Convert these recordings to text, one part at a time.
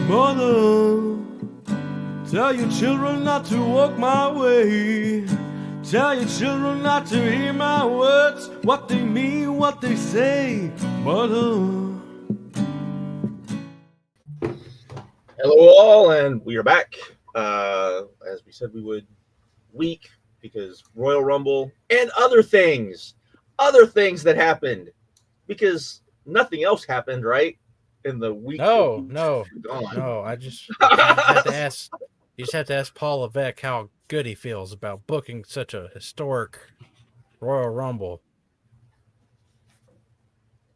Mother, tell your children not to walk my way. Tell your children not to hear my words, what they mean, what they say. Mother. Hello all, and we are back. As we said we would, week, because Royal Rumble and other things that happened, because nothing else happened, right? In the week. No. I just had to ask. You just have to ask Paul Levesque how good he feels about booking such a historic Royal Rumble.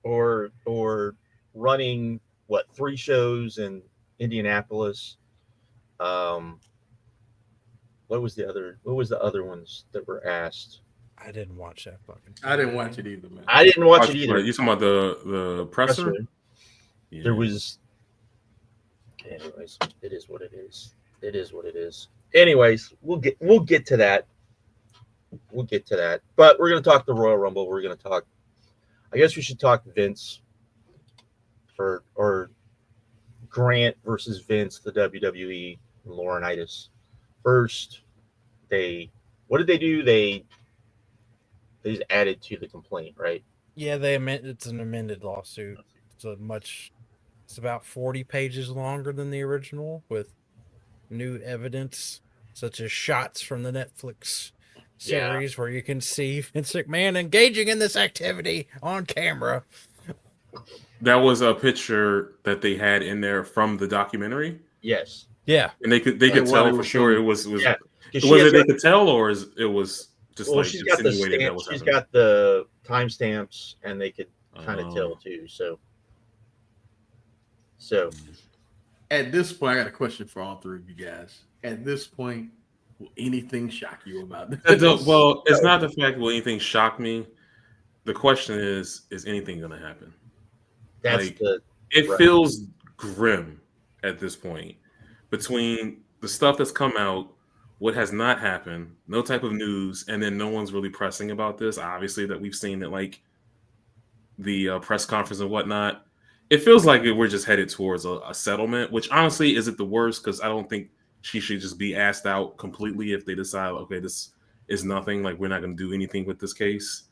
Or running 3 shows in Indianapolis. What was the other ones that were asked? I didn't watch that fucking. I didn't watch it either, man. I didn't watch it either. You talking about the presser? Yeah. There was. Anyways, it is what it is. It is what it is. Anyways, we'll get to that. We'll get to that. But we're gonna talk the Royal Rumble. We're gonna talk. I guess we should talk Vince. Or Grant versus Vince, the WWE, and Laurinaitis. First, what did they do? They just added to the complaint, right? Yeah, it's an amended lawsuit. It's about 40 pages longer than the original, with new evidence such as shots from the Netflix series where you can see Vince McMahon engaging in this activity on camera. That was a picture that they had in there from the documentary. Yes. Yeah. And they could tell for sure it was yeah. Was it they could tell, or it was just well, she's got the stamp, she's got the timestamps, and they could kind of tell too. So at this point, I got a question for all three of you guys. At this point, will anything shock you about this? Well, it's not the fact will anything shock me. The question is anything going to happen? It feels grim at this point between the stuff that's come out, what has not happened, no type of news, and then no one's really pressing about this. Obviously, that we've seen that the press conference and whatnot. It feels like we're just headed towards a settlement, which honestly isn't the worst, because I don't think she should just be asked out completely if they decide, okay, this is nothing, we're not going to do anything with this case.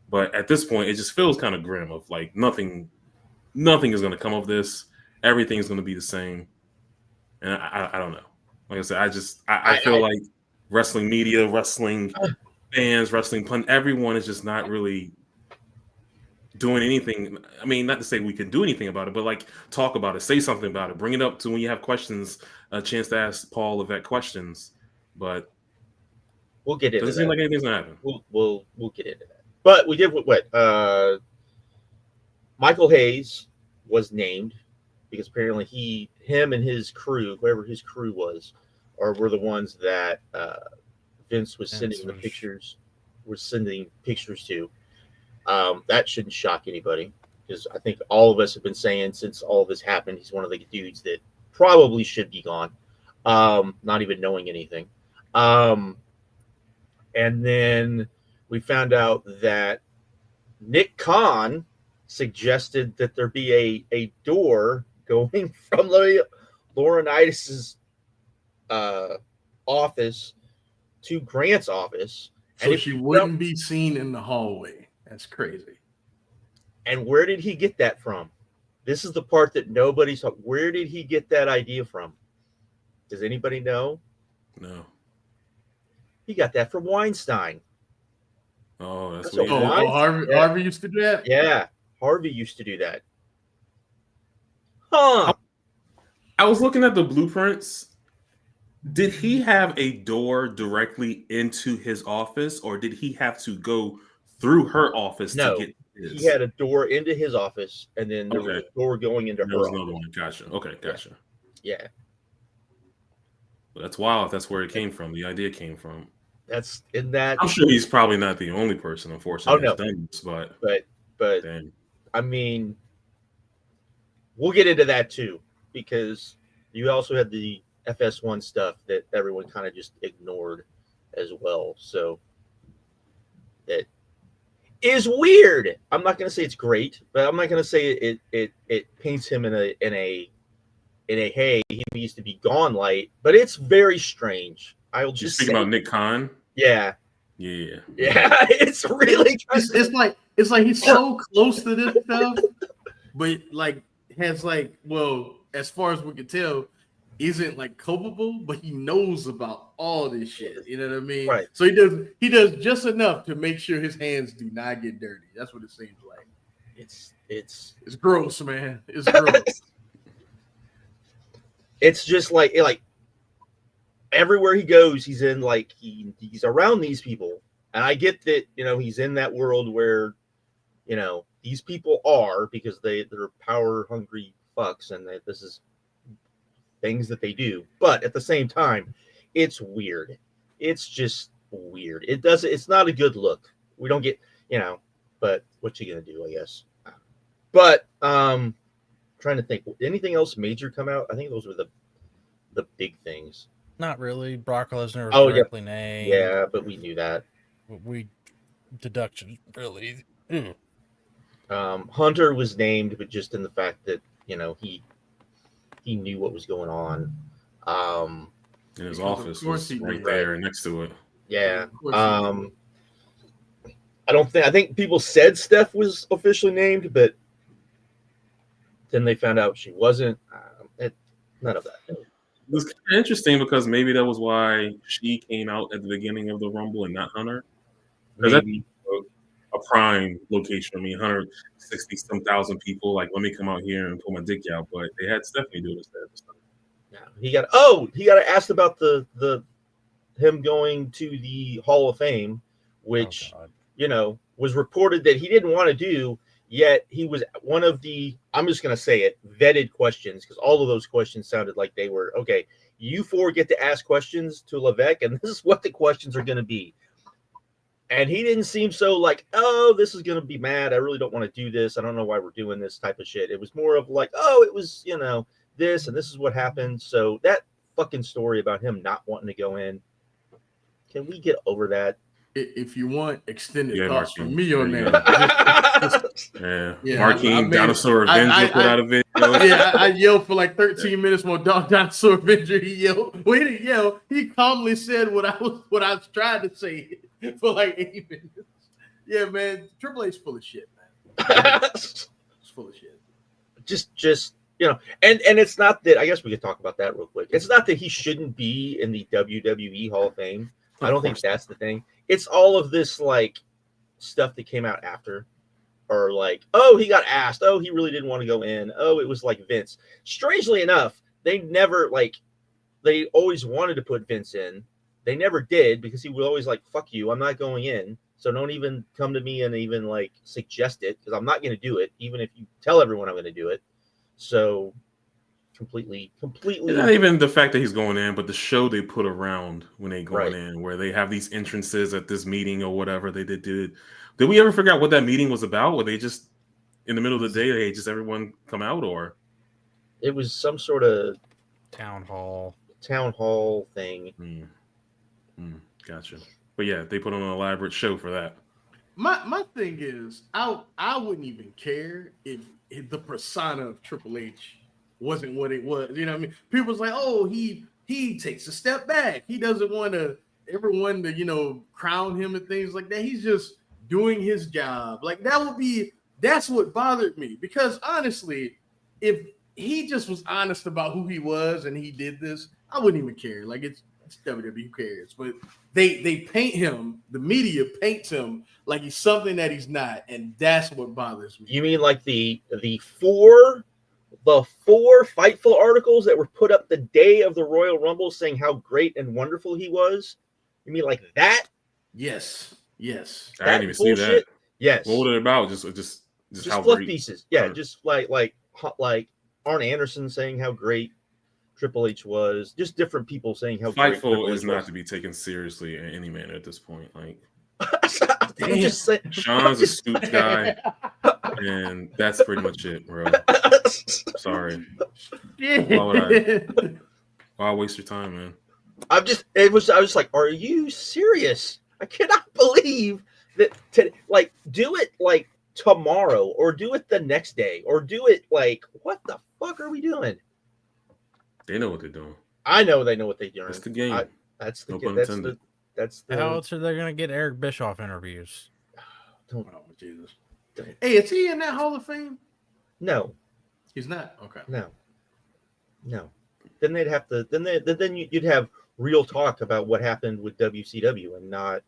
But at this point, it just feels kind of grim of nothing is going to come of this. Everything is going to be the same. And I don't know. Like I said, I feel like wrestling media, wrestling fans, wrestling pundits, everyone is just not really doing anything. I mean, not to say we can do anything about it, but talk about it, say something about it, bring it up to when you have questions, a chance to ask Paul Levesque questions. But we'll get into that. Doesn't seem like anything's gonna happen. We'll get into that. But we did what Michael Hayes was named because apparently him and his crew, whoever his crew was, were the ones that Vince was sending the pictures. Was sending pictures to. That shouldn't shock anybody, because I think all of us have been saying since all of this happened, he's one of the dudes that probably should be gone, not even knowing anything. And then we found out that Nick Khan suggested that there be a door going from Laurinaitis' office to Grant's office. So and she wouldn't be seen in the hallway. That's crazy. And where did he get that from? This is the part that nobody's talking. Where did he get that idea from? Does anybody know? No. He got that from Weinstein. Oh, that's what Harvey used to do that? Yeah, Harvey used to do that. Huh. I was looking at the blueprints. Did he have a door directly into his office, or did he have to go through her office to get his? He had a door into his office, and then there was a door going into her office. One. Gotcha. Okay, gotcha. Yeah. Well, that's wild. That's where it came from. The idea came from. That's in that. I'm sure he's probably not the only person, unfortunately. Oh, no. Done this, but Dang. I mean, we'll get into that too, because you also had the FS1 stuff that everyone kind of just ignored as well. So that is weird. I'm not going to say it's great, but I'm not going to say it paints him in a haze He needs to be gone light, but it's very strange. I'll You just speaking say, about Nick Khan? yeah, Yeah. it's really it's like he's so close to this stuff, but like has like, well, as far as we can tell, isn't like culpable, but he knows about all this shit. You know what I mean? Right. So he does just enough to make sure his hands do not get dirty. That's what it seems like. it's It's gross, man. It's gross. it's just like everywhere he goes, he's in like he's around these people, and I get that he's in that world where these people are because they're power hungry fucks, and this is things that they do. But at the same time, it's weird. It's just weird. It's not a good look. We don't get but what you gonna do, I guess. But trying to think, anything else major come out? I think those were the big things. Not really. Brock Lesnar was Oh, yeah. directly named. Yeah, but we knew that. We deduction really. Hunter was named, but just in the fact that he knew what was going on. In his Because of office course was he right did. there next to it. Yeah. Of course I think people said Steph was officially named, but then they found out she wasn't. None of that. It was kind of interesting because maybe that was why she came out at the beginning of the Rumble and not Hunter. Because that's Maybe. a prime location. I mean, 160-some thousand people. Like, let me come out here and pull my dick out. But they had Stephanie do this. Yeah. He got asked about the him going to the Hall of Fame, which Oh, God. was reported that he didn't want to do. Yet he was one of the, I'm just going to say it, vetted questions, because all of those questions sounded like they were, okay, you four get to ask questions to Levesque, and this is what the questions are going to be. And he didn't seem so like, oh, this is going to be mad. I really don't want to do this. I don't know why we're doing this type of shit. It was more of like, oh, it was, this, and this is what happened. So that fucking story about him not wanting to go in, can we get over that? If you want extended Yeah, thoughts Marquis. from me on There you that, Yeah. Yeah, Marquis, I Dinosaur Avenger put out a video. I yelled for like 13 minutes more. Dinosaur Avenger. He yelled. Well, he didn't yell. He calmly said what I was trying to say for like 8 minutes. Yeah, man. Triple H's full of shit, man. It's full of shit. just and it's not that, I guess we could talk about that real quick. It's not that he shouldn't be in the WWE Hall of Fame. I don't think that's the thing. It's all of this like stuff that came out after, or like, oh, he got asked, oh, he really didn't want to go in, oh, it was like Vince. Strangely enough, they always wanted to put Vince in. They never did, because he would always like, fuck you, I'm not going in, so don't even come to me and even like suggest it, because I'm not going to do it, even if you tell everyone I'm going to do it. So completely Not even the fact that he's going in, but the show they put around when they going Right. in, where they have these entrances at this meeting or whatever they did. Did we ever figure out what that meeting was about? Were they just in the middle of the day, hey, just everyone come out, or it was some sort of Town hall. thing. Gotcha. But yeah, they put on an elaborate show for that. My thing is, I wouldn't even care if the persona of Triple H wasn't what it was. You know what I mean? People was like, oh, he takes a step back. He doesn't want everyone to crown him and things like that. He's just doing his job. Like that's what bothered me, because honestly, if he just was honest about who he was and he did this, I wouldn't even care. Like it's WWE, who cares? But they paint him, the media paints him like he's something that he's not, and that's what bothers me. You mean like the four Fightful articles that were put up the day of the Royal Rumble saying how great and wonderful he was? You mean like that? Yes. I didn't even see that. Yes. What was it about? Just how fluff great. pieces. Yeah, just like Arn Anderson saying how great Triple H was. Just different people saying how great Fightful Triple H is not was. to be taken seriously in any manner at this point. Like, I'm just saying. Sean's a Scoops guy, and that's pretty much it, bro. Sorry. Why waste your time, man? I was like, are you serious? I cannot believe that. Do it like tomorrow, or do it the next day, or do it like, what the fuck are we doing? They know what they're doing. I know they know what they're doing. That's the game. That's the No game. pun That's intended. the. How else are they going to get Eric Bischoff interviews? Don't, Oh, Jesus. don't. Hey, is he in that Hall of Fame? No, He's not. Okay. no. Then they'd have to. Then you'd have real talk about what happened with WCW and not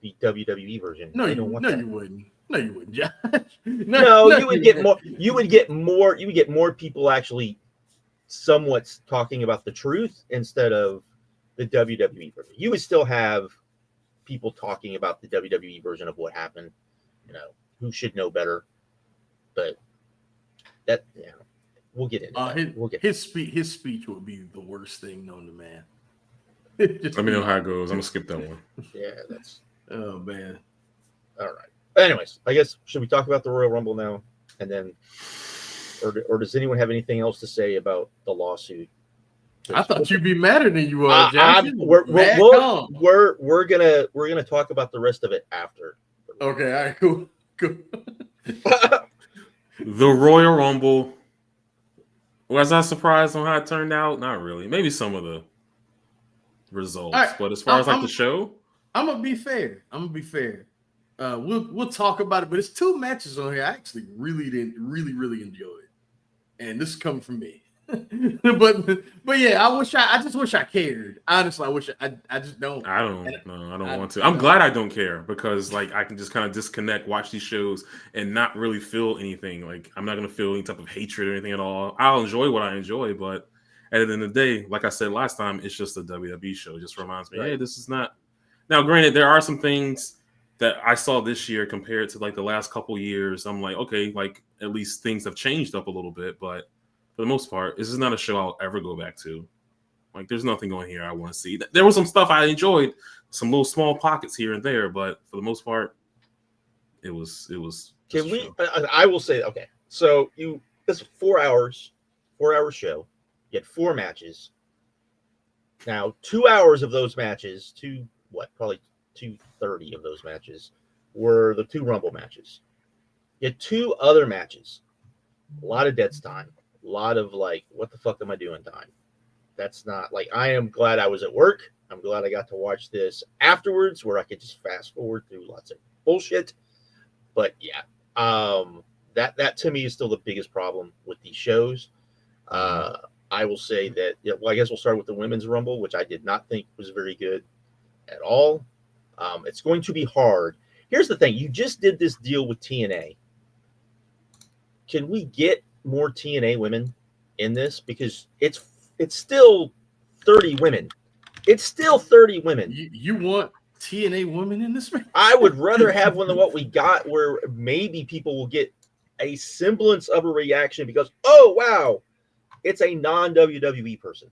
the WWE version. No, They don't want that. you wouldn't. No, you wouldn't, Josh. No, you would get more. You would get more people actually somewhat talking about the truth instead of the WWE version. You would still have people talking about the WWE version of what happened. You know, who should know better, but that we'll get into that. His speech would be the worst thing known to man. Let me know how it goes. I'm gonna skip that one. Yeah, that's. Oh man. All right. Anyways, I guess should we talk about the Royal Rumble now, and then, or does anyone have anything else to say about the lawsuit? I thought you'd be madder than you are, Jackson. We're gonna talk about the rest of it after. Okay, all right, cool. The Royal Rumble. Was I surprised on how it turned out? Not really. Maybe some of the results, right, but as far as the show, I'm gonna be fair. We'll talk about it, but it's 2 matches on here. I actually really enjoy it, and this is coming from me. but yeah, I just wish I cared. Honestly, I just don't. I don't want to. I'm glad I don't care because like I can just kind of disconnect, watch these shows, and not really feel anything. Like I'm not gonna feel any type of hatred or anything at all. I'll enjoy what I enjoy, but at the end of the day, like I said last time, it's just a WWE show. It just reminds me, hey, this is not. Now, granted, there are some things that I saw this year compared to like the last couple years. I'm like, okay, like at least things have changed up a little bit, but for the most part, this is not a show I'll ever go back to. Like, there's nothing on here I want to see. There was some stuff I enjoyed, some little small pockets here and there, but for the most part, it was. Can we? I will say, okay. So this 4 hours, 4-hour show. You had 4 matches. Now, 2 hours of those matches, probably 2:30 of those matches were the 2 Rumble matches. You had 2 other matches. A lot of dead time. A lot of like, what the fuck am I doing time? That's not like, I am glad I was at work. I'm glad I got to watch this afterwards where I could just fast forward through lots of bullshit. But yeah, that to me is still the biggest problem with these shows. I will say that, I guess we'll start with the Women's Rumble, which I did not think was very good at all. It's going to be hard. Here's the thing. You just did this deal with TNA. Can we get more TNA women in this? Because it's still 30 women. It's still 30 women. You want TNA women in this match? I would rather have one than what we got, where maybe people will get a semblance of a reaction because, oh, wow, it's a non-WWE person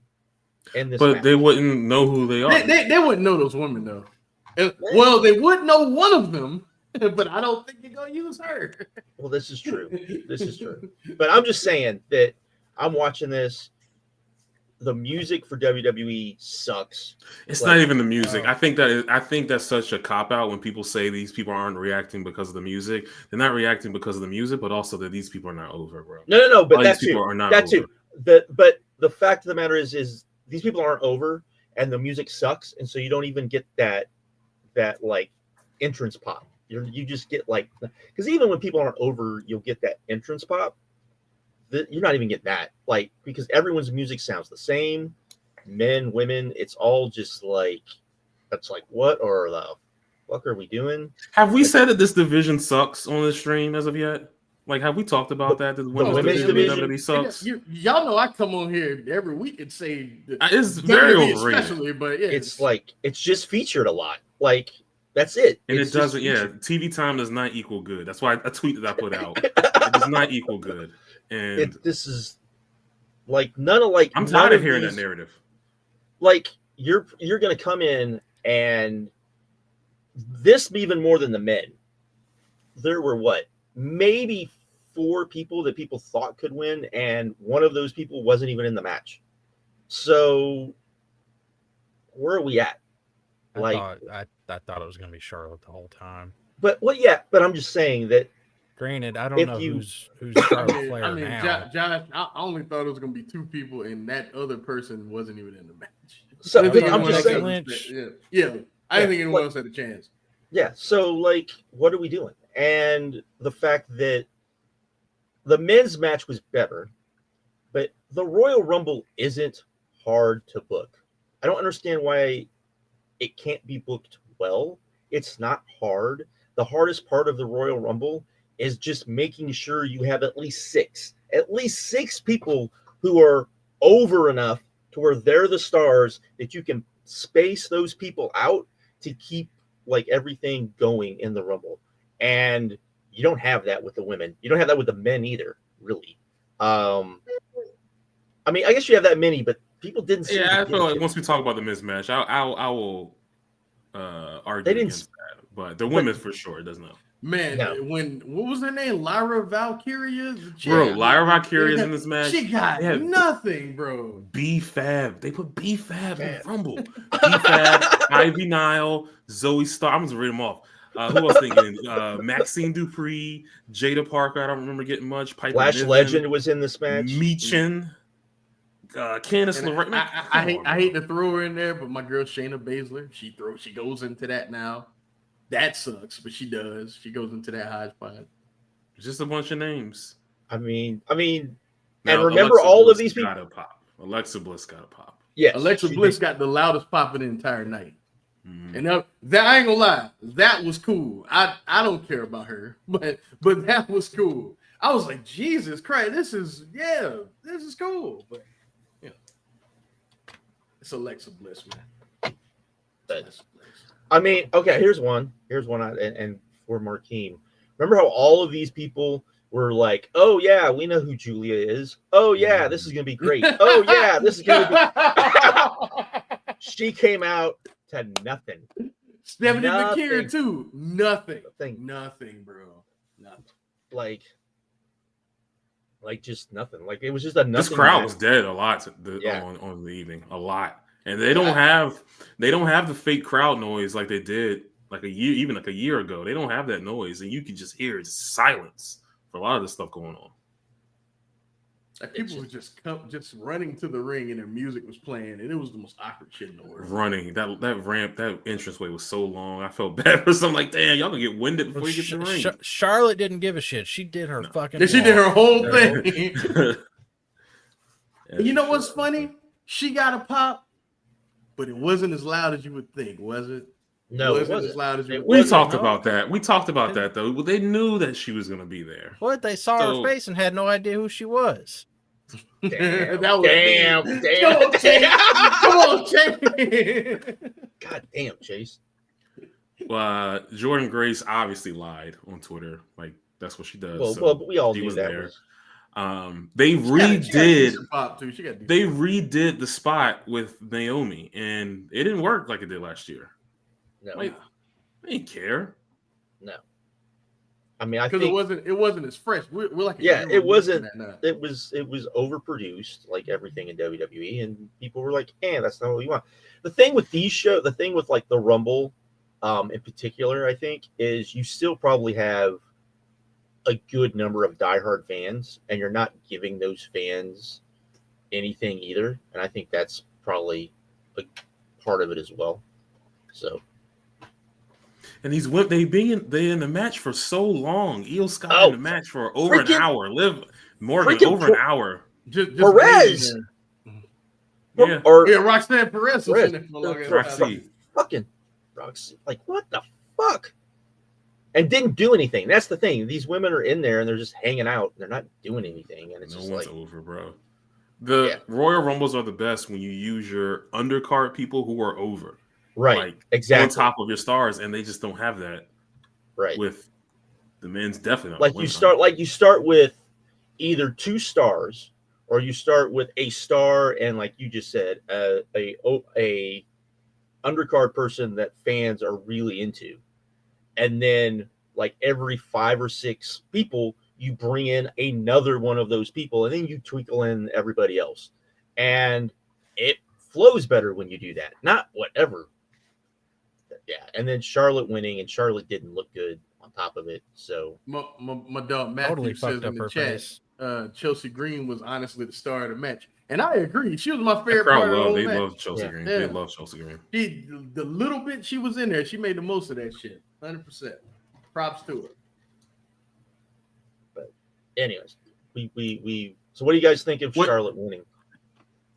in this match. They wouldn't know who they are. They wouldn't know those women, though. Well, they would know one of them, but I don't think you're going to use her. Well, this is true. This is true. But I'm just saying that I'm watching this. The music for WWE sucks. It's not even the music. I think that's such a cop out when people say these people aren't reacting because of the music. They're not reacting because of the music, but also that these people are not over, bro. No. But that too. Are not that over. Too. But the fact of the matter is these people aren't over, and the music sucks, and so you don't even get that like entrance pop. You just get like, because even when people aren't over, you'll get that entrance pop. You're not even getting that, like, because everyone's music sounds the same, men, women. It's all just like, that's like, what or the fuck are we doing? Have we said that this division sucks on the stream as of yet? Like, have we talked about that? The women's division sucks. Y'all know I come on here every week and say it's very overrated. Especially, but yeah, it's like it's just featured a lot. Like that's it. And it doesn't. Yeah, TV time does not equal good. That's why a tweet that I put out. It does not equal good. And this is like none of like. I'm tired of hearing that narrative. Like you're gonna come in and this even more than the men. There were maybe 4 people that people thought could win, and one of those people wasn't even in the match. So where are we at? I thought it was going to be Charlotte the whole time. But I'm just saying that Granted, I don't If know you- who's Charlotte Flair I mean, now. Josh, I only thought it was gonna be 2 people, and that other person wasn't even in the match. So I didn't think I'm anyone just else saying. had- Lynch. yeah. I didn't think anyone like- else had a chance. Yeah. So like, what are we doing? And the fact that the men's match was better, but the Royal Rumble isn't hard to book. I don't understand why it can't be booked well. It's not hard. The hardest part of the Royal Rumble is just making sure you have at least six people who are over enough to where they're the stars, that you can space those people out to keep like everything going in the Rumble. And you don't have that with the women. You don't have that with the men either, really. I mean, I guess you have that many, but people didn't seem Yeah, to I feel like it. once we talk about the men's match, I will argue They didn't- against that. But the women for sure it does not. Man, No. what was her name? Lyra Valkyria? Bro, Lyra Valkyria is in this match. She got They have nothing, bro. B-Fab. They put B-Fab in the Man. Rumble. B-Fab, Ivy Nile, Zoe Stark. I'm just read them off. Who else thinking? Maxine Dupree, Jada Parker. I don't remember getting much. Piper Flash Niven, Legend was in this match. Meechin, Candice And LeRae. Man, I hate to throw her in there, but my girl Shayna Baszler, she goes into that now. That sucks, but she does. She goes into that hodgepodge. just a bunch of names. I mean, Now, and remember Alexa all of Bliss these people. gotta pop. Alexa Bliss got to pop. Yes, Alexa she Bliss did. got the loudest pop of the entire night. Mhm. And that I ain't gonna lie, that was cool. I don't care about her, but that was cool. I was like, Jesus Christ, this is cool. But yeah, it's Alexa Bliss, man. But- Alexa Bliss. I mean, okay, here's one. And for Markeem. Remember how all of these people were like, oh, yeah, we know who Julia is. Oh, yeah, this is going to be great. Oh, yeah, this is going to be. She came out to nothing. Stephanie Nothing. McKeer, too. Nothing, bro. Nothing. Like just nothing. Like, it was just a nothing. This crowd match. was dead a lot Yeah. on the evening, a lot, and they don't have the fake crowd noise like they did like a year ago. They don't have that noise, and you can just hear it's silence for a lot of the stuff going on. Like people were just running to the ring, and their music was playing, and it was the most awkward shit in the world. Running that ramp, that entranceway was so long. I felt bad for some. Like, damn, y'all gonna get winded before you get to the ring. Charlotte didn't give a shit. She did her fucking. And she did her whole Yeah. thing. And you know what's funny? She got a pop, but it wasn't as loud as you would think, was it? No, it as wasn't. loud as you would We think. talked about that. We talked about that though. They knew that she was gonna be there. What? They saw So- her face and had no idea who she was. Damn, That was- damn, Come on, Chase. Come on, Chase. God damn, Chase. Jordan Grace obviously lied on Twitter. Like that's what she does. Well, so but we all she knew was that there. was. They She got a redid. decent pop, too. She got a decent They pop. redid the spot with Naomi, and it didn't work like it did last year. No, Like, they didn't care. no. I mean, I Because think it wasn't as fresh. We're like a Yeah, year it removed wasn't- from that now. it was overproduced like everything in WWE, and people were like, that's not what we want. The thing with the thing with like the Rumble in particular, I think, is you still probably have a good number of diehard fans, and you're not giving those fans anything either. And I think that's probably a part of it as well. So And these women, they in the match for so long. Io Sky Oh, in the match for over an freaking- hour. Liv Morgan freaking over an hour. Just Perez! being Yeah. or there. Yeah, Roxanne Perez was Perez. in there for a long Roxy. fucking Roxy, like what the fuck? And didn't do anything. That's the thing. These women are in there and they're just hanging out. They're not doing anything, and it's No just one's like, over, bro. The Yeah. Royal Rumbles are the best when you use your undercard people who are over, right, like exactly, on top of your stars, and they just don't have that right. with the men's. Definitely not Like the you women's. start with either 2 stars, or you start with a star and, like you just said, a undercard person that fans are really into, and then like every 5 or 6 people, you bring in another one of those people, and then you twinkle in everybody else, and it flows better when you do that. Not whatever. Yeah, and then Charlotte winning, and Charlotte didn't look good on top of it. So my dog Matthew Totally says fucked up in the her chat, face. Chelsea Green was honestly the star of the match, and I agree. She was my The favorite crowd part of the whole they match. love Chelsea Green. They love Chelsea Green. The little bit she was in there, she made the most of that shit. 100%. Props to her. But anyways, we so what do you guys think of Charlotte winning?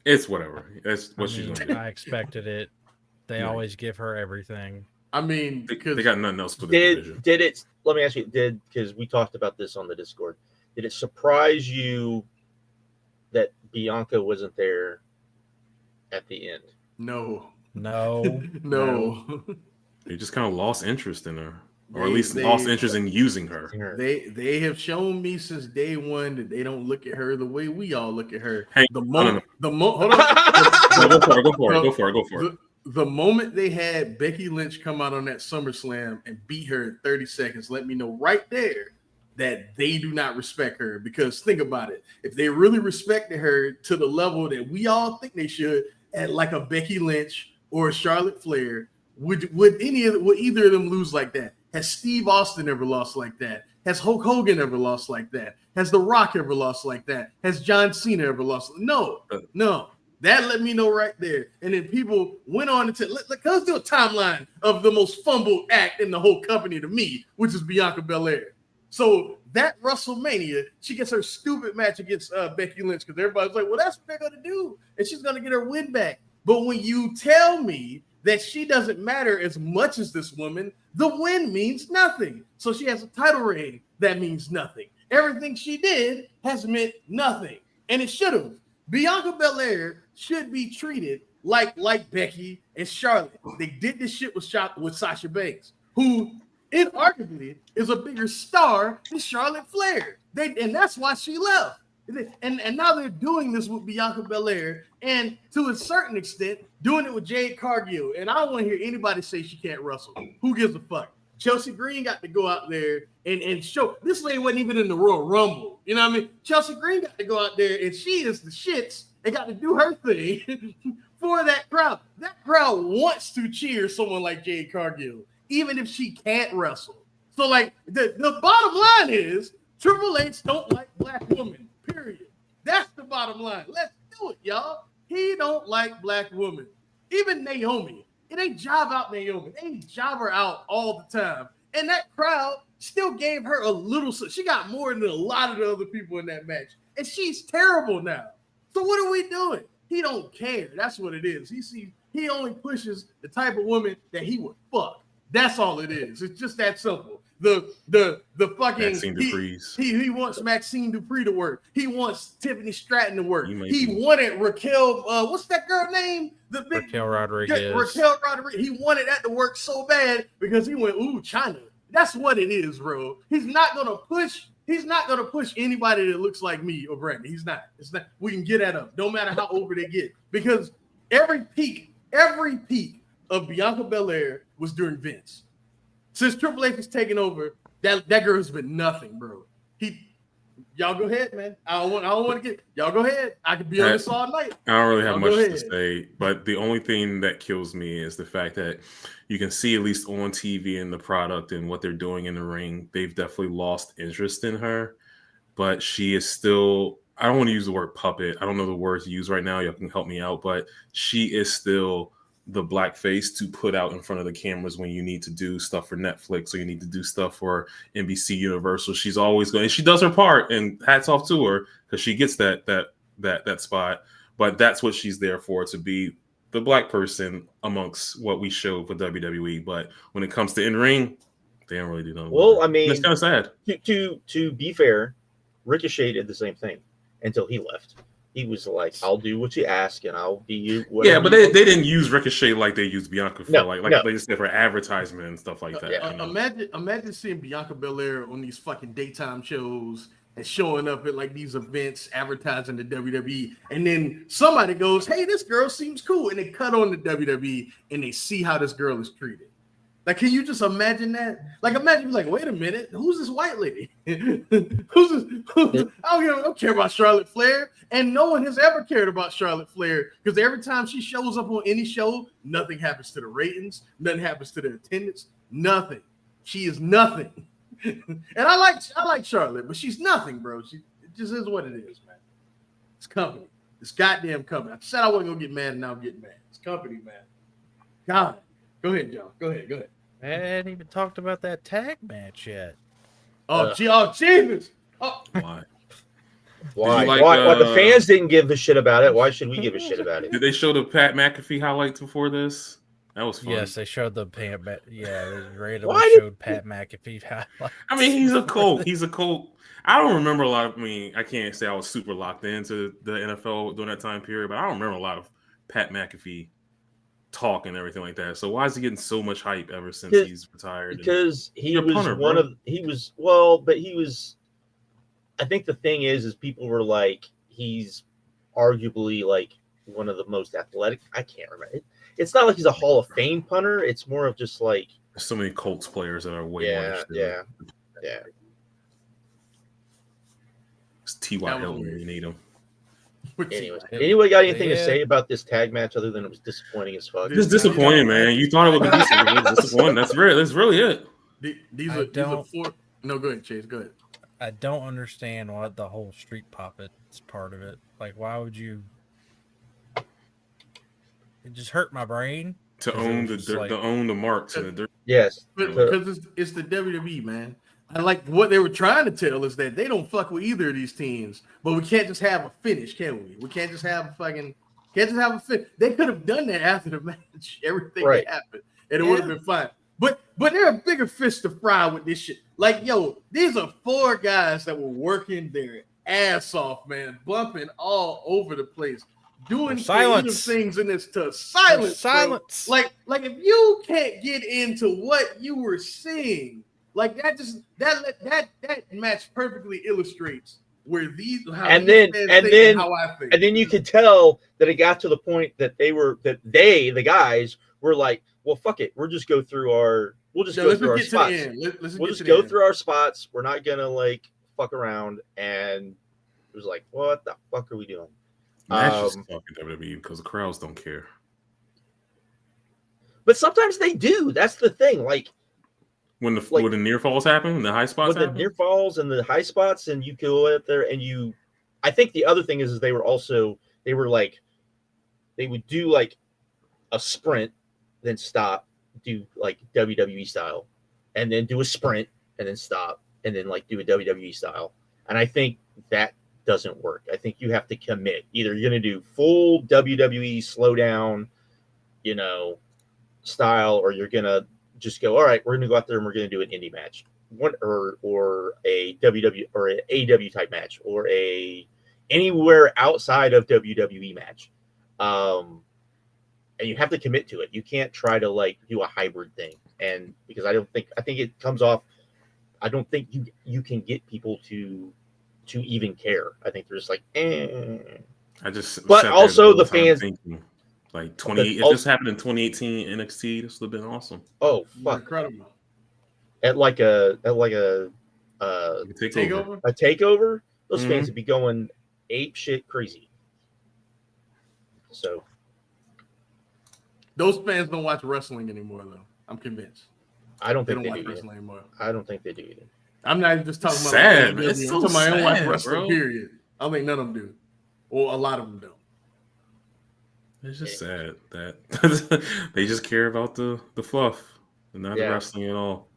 It's whatever. That's what she's gonna do. I expected it. They always give her everything. I mean, they got nothing else for the division. Did it? Let me ask you. Because we talked about this on the Discord. Did it surprise you that Bianca wasn't there at the end? No. No. They just kind of lost interest in her, or at least lost interest in using her. They have shown me since day one that they don't look at her the way we all look at her. Hey, Hold on. Go for it. The moment they had Becky Lynch come out on that SummerSlam and beat her in 30 seconds, let me know right there that they do not respect her. Because think about it. If they really respected her to the level that we all think they should, at like a Becky Lynch or a Charlotte Flair, would either of them lose like that? Has Steve Austin ever lost like that? Has Hulk Hogan ever lost like that? Has The Rock ever lost like that? Has John Cena ever lost? No. That let me know right there. And then people went on to let's do a timeline of the most fumbled act in the whole company to me, which is Bianca Belair. So that WrestleMania, she gets her stupid match against Becky Lynch because everybody's like, well, that's what they're going to do. And she's going to get her win back. But when you tell me that she doesn't matter as much as this woman, the win means nothing. So she has a title reign that means nothing. Everything she did has meant nothing. And it should have. Bianca Belair should be treated like Becky and Charlotte. They did this shit with Sasha Banks, who inarguably is a bigger star than Charlotte Flair. And that's why she left. And now they're doing this with Bianca Belair, and to a certain extent, doing it with Jade Cargill. And I don't want to hear anybody say she can't wrestle. Who gives a fuck? Chelsea Green got to go out there and show. This lady wasn't even in the Royal Rumble. You know what I mean? Chelsea Green got to go out there, and she is the shits and got to do her thing for that crowd. That crowd wants to cheer someone like Jade Cargill, even if she can't wrestle. So, like, the bottom line is Triple H don't like black women, period. That's the bottom line. Let's do it, y'all. He don't like black women. Even Naomi. It ain't job out Naomi. They ain't job her out all the time. And that crowd still gave her a little. She got more than a lot of the other people in that match. And she's terrible now. So what are we doing? He don't care. That's what it is. He only pushes the type of woman that he would fuck. That's all it is. It's just that simple. The fucking Maxine Dupree's. He wants Maxine Dupree to work. He wants Tiffany Stratton to work. He wanted Raquel. What's that girl name? Raquel Rodriguez. Raquel Rodriguez. He wanted that to work so bad because he went, ooh, China. That's what it is, bro. He's not gonna push anybody that looks like me or Brandon. He's not. It's not. We can get that up, no matter how over they get, because every peak of Bianca Belair was during Vince. Since Triple H has taken over, that girl has been nothing, bro. Y'all go ahead, man. I don't want to get y'all go ahead. I could be on this all night. I don't really have much to say, but the only thing that kills me is the fact that you can see, at least on TV and the product and what they're doing in the ring, they've definitely lost interest in her. But she is still, I don't want to use the word puppet. I don't know the word to use right now. Y'all can help me out, but she is still the black face to put out in front of the cameras when you need to do stuff for Netflix or you need to do stuff for NBC Universal. She's always going, and she does her part, and hats off to her because she gets that spot. But that's what she's there for, to be the black person amongst what we show for WWE. But when it comes to in ring, they don't really do nothing. Well, I mean, it's kind of sad. To be fair, Ricochet did the same thing until he left. He was like, "I'll do what you ask, and I'll be you." Yeah, but they didn't use Ricochet like they used Bianca for, like they just did for advertisement and stuff like that. Imagine seeing Bianca Belair on these fucking daytime shows and showing up at like these events advertising the WWE, and then somebody goes, "Hey, this girl seems cool," and they cut on the WWE and they see how this girl is treated. Like, can you just imagine that? Like, imagine, like, wait a minute, who's this white lady? Who's this? I don't care about Charlotte Flair. And no one has ever cared about Charlotte Flair because every time she shows up on any show, nothing happens to the ratings, nothing happens to the attendance, nothing. She is nothing. And I like Charlotte, but she's nothing, bro. It just is what it is, man. It's company. It's goddamn company. I said I wasn't gonna get mad, and now I'm getting mad. It's company, man. God, go ahead, John. Go ahead. I hadn't even talked about that tag match yet. Oh, Jesus. Oh, Why? Why? like, Why the fans didn't give a shit about it? Why should we give a shit about it? Did they show the Pat McAfee highlights before this? That was fun. Yes, they showed the Pat. Yeah, they randomly Why did- showed Pat McAfee highlights. I mean, he's a Colt. He's a Colt. I don't remember a lot of. I mean, I can't say I was super locked into the NFL during that time period, but I don't remember a lot of Pat McAfee talk and everything like that. So why is he getting so much hype ever since he's retired? Because he You're a was punter, one bro. of he was well, but he was. I think the thing is people were like he's arguably like one of the most athletic. I can't remember. It's not like he's a Hall of Fame punter. It's more of just like There's so many Colts players that are way more yeah. It's T.Y. Hilton when you need him. Anyways, anybody got anything to say about this tag match other than it was disappointing as fuck? Just disappointing, man. You thought it would be decent. It was disappointing. That's really it. These are four. No, go ahead, Chase. Go ahead. I don't understand what the whole Street Profits part of it. Like, why would you? It just hurt my brain To own the marks and the dirt. Yes, because it's the WWE, man. I like what they were trying to tell us that they don't fuck with either of these teams, but we can't just have a finish, can we? We can't just have a finish. They could have done that after the match, everything that happened, and it would have been fine. But there are bigger fish to fry with this shit. Like, yo, these are 4 guys that were working their ass off, man, bumping all over the place, doing silence things in this to silence. Silence. Like if you can't get into what you were seeing, like that match perfectly illustrates where how I think. And then you could tell that it got to the point that the guys were like, well, fuck it, we'll just go through our spots. We'll just go through our spots. We're not gonna like fuck around. And it was like, what the fuck are we doing? That's just fucking WWE because the crowds don't care. But sometimes they do. That's the thing. Like when the near falls happen, the high spots happen? The near falls and the high spots, and you go out there and you. I think the other thing is they would do like a sprint, then stop, do like WWE style, and then do a sprint and then stop, and then like do a WWE style. And I think that doesn't work. I think you have to commit. Either you're going to do full WWE slow down, style, or you're going to just go, all right, we're going to go out there and we're going to do an indie match, or a WWE or an AEW type match, or a anywhere outside of WWE match. And you have to commit to it. You can't try to like do a hybrid thing. And because I think it comes off. I don't think you can get people to even care. I think they're just like, eh. But also the fans thinking, like 20. If this happened in 2018 NXT, this would have been awesome. Oh fuck! Incredible. At like a takeover, those fans would be going ape shit crazy. So those fans don't watch wrestling anymore, though. I'm convinced. I don't think they they don't do watch wrestling anymore. I don't think they do either. I'm not even just talking about sad. It's so sad, I don't watch wrestling, bro. period. I don't think none of them do, or a lot of them don't. It's just sad that they just care about the fluff and not the wrestling at all.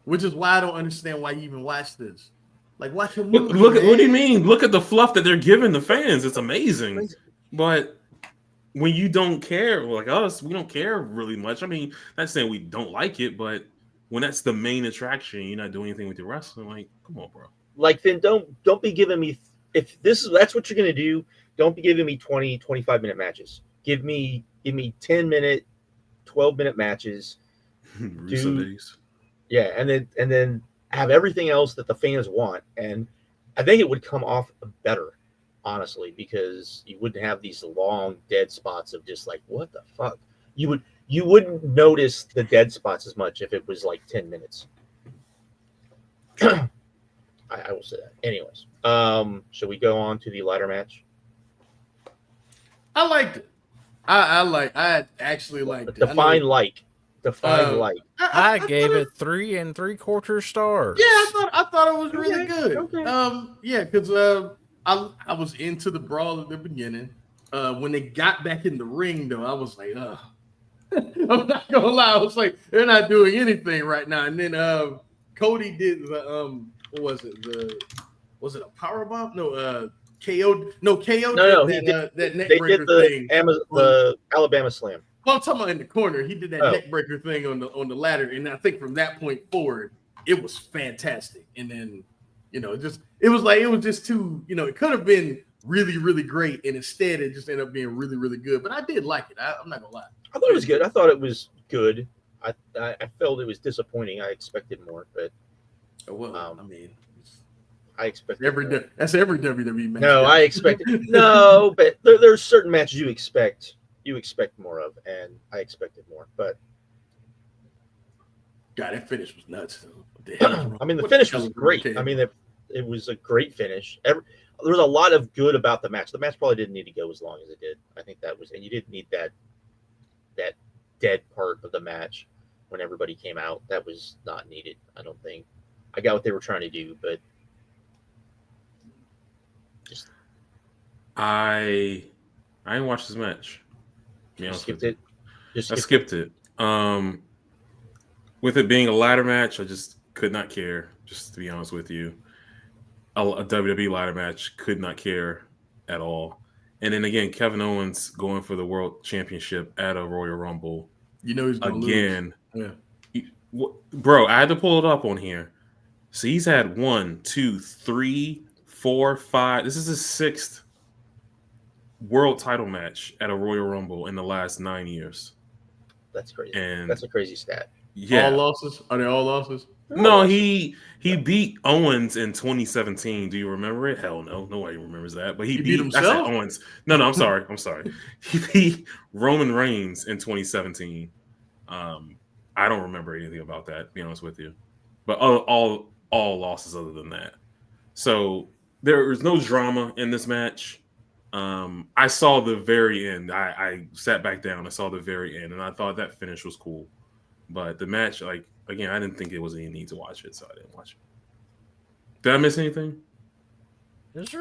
Which is why I don't understand why you even watch this. Like, watch a movie. Look at what do you mean? Look at the fluff that they're giving the fans. It's amazing. But when you don't care, like us, we don't care really much. I mean, not saying we don't like it, but when that's the main attraction, you're not doing anything with your wrestling. Like, come on, bro. Like, then don't be giving me, if that's what you're gonna do, don't be giving me 20, 25-minute matches. Give me 10-minute, 12-minute matches. Yeah, and then have everything else that the fans want, and I think it would come off better, honestly, because you wouldn't have these long dead spots of just like, what the fuck? You wouldn't notice the dead spots as much if it was like 10 minutes. I will say that. Anyways, shall we go on to the ladder match? I liked it. I actually liked it. Define like. Define light. I gave it 3 3/4 stars. Yeah, I thought it was really good. Okay. Yeah, because I was into the brawl at the beginning. When they got back in the ring, though, I was like, I'm not gonna lie, I was like, they're not doing anything right now. And then Cody did the what was it a power bomb? No, KO. No, KO. No, did that neck they breaker did thing. the Alabama Slam. Well, I'm talking about in the corner. He did that neck breaker thing on the ladder, and I think from that point forward, it was fantastic. And then, it was just too, it could have been really, really great, and instead it just ended up being really, really good. But I did like it. I'm not gonna lie. I thought it was good. I thought it was good. I felt it was disappointing. I expected more, but I expected that's every WWE match. No, I expected no, but there's certain matches you expect more of, and I expected more. But God, that finish was nuts. I mean, the finish was great. I mean, it was a great finish. There was a lot of good about the match. The match probably didn't need to go as long as it did. I think that was, and you didn't need that dead part of the match when everybody came out. That was not needed. I don't think. I got what they were trying to do, but just I didn't watch this match. Skipped it. I skipped it. With it being a ladder match, I just could not care. Just to be honest with you, a WWE ladder match, could not care at all. And then again, Kevin Owens going for the World Championship at a Royal Rumble. He's gonna again. Lose. Yeah. Bro, I had to pull it up on here. So he's had 1, 2, 3, 4, 5. This is his 6th world title match at a Royal Rumble in the last 9 years. That's crazy. And that's a crazy stat. Yeah. All losses? Are they all losses? No, he beat Owens in 2017. Do you remember it? Hell no. Nobody remembers that. But he beat himself? I said Owens. No, I'm sorry. He beat Roman Reigns in 2017. I don't remember anything about that, to be honest with you. But all losses other than that. So there was no drama in this match. I saw the very end. I sat back down. I saw the very end, and I thought that finish was cool. But the match, again, I didn't think it was any need to watch it, so I didn't watch it. Did I miss anything?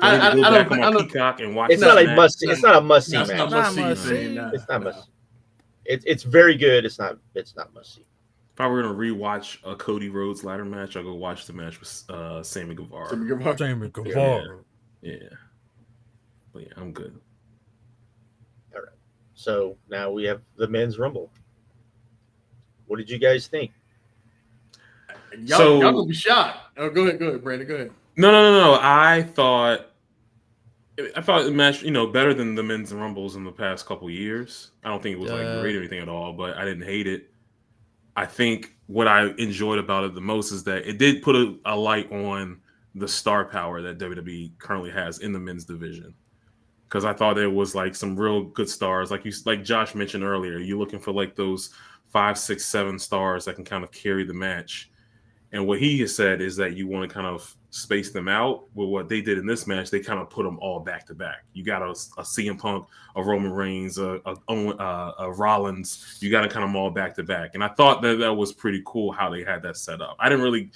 I don't Peacock and watch. It's not a must. It's not a must see match. It's not must. It's very good. It's not must see. If I were gonna rewatch a Cody Rhodes ladder match, I'll go watch the match with Sammy Guevara. Sammy Guevara. Yeah. But yeah, I'm good. All right. So now we have the men's rumble. What did you guys think? Y'all gonna be shocked. Oh, go ahead, Brandon. Go ahead. No. I thought the match, better than the men's rumbles in the past couple years. I don't think it was great or anything at all, but I didn't hate it. I think what I enjoyed about it the most is that it did put a light on the star power that WWE currently has in the men's division. Because I thought there was some real good stars, like Josh mentioned earlier. You're looking for those 5, 6, 7 stars that can kind of carry the match. And what he has said is that you want to kind of space them out. With what they did in this match, they kind of put them all back to back. You got a CM Punk, a Roman Reigns, a Rollins. You got to kind of them all back to back. And I thought that was pretty cool how they had that set up. I didn't really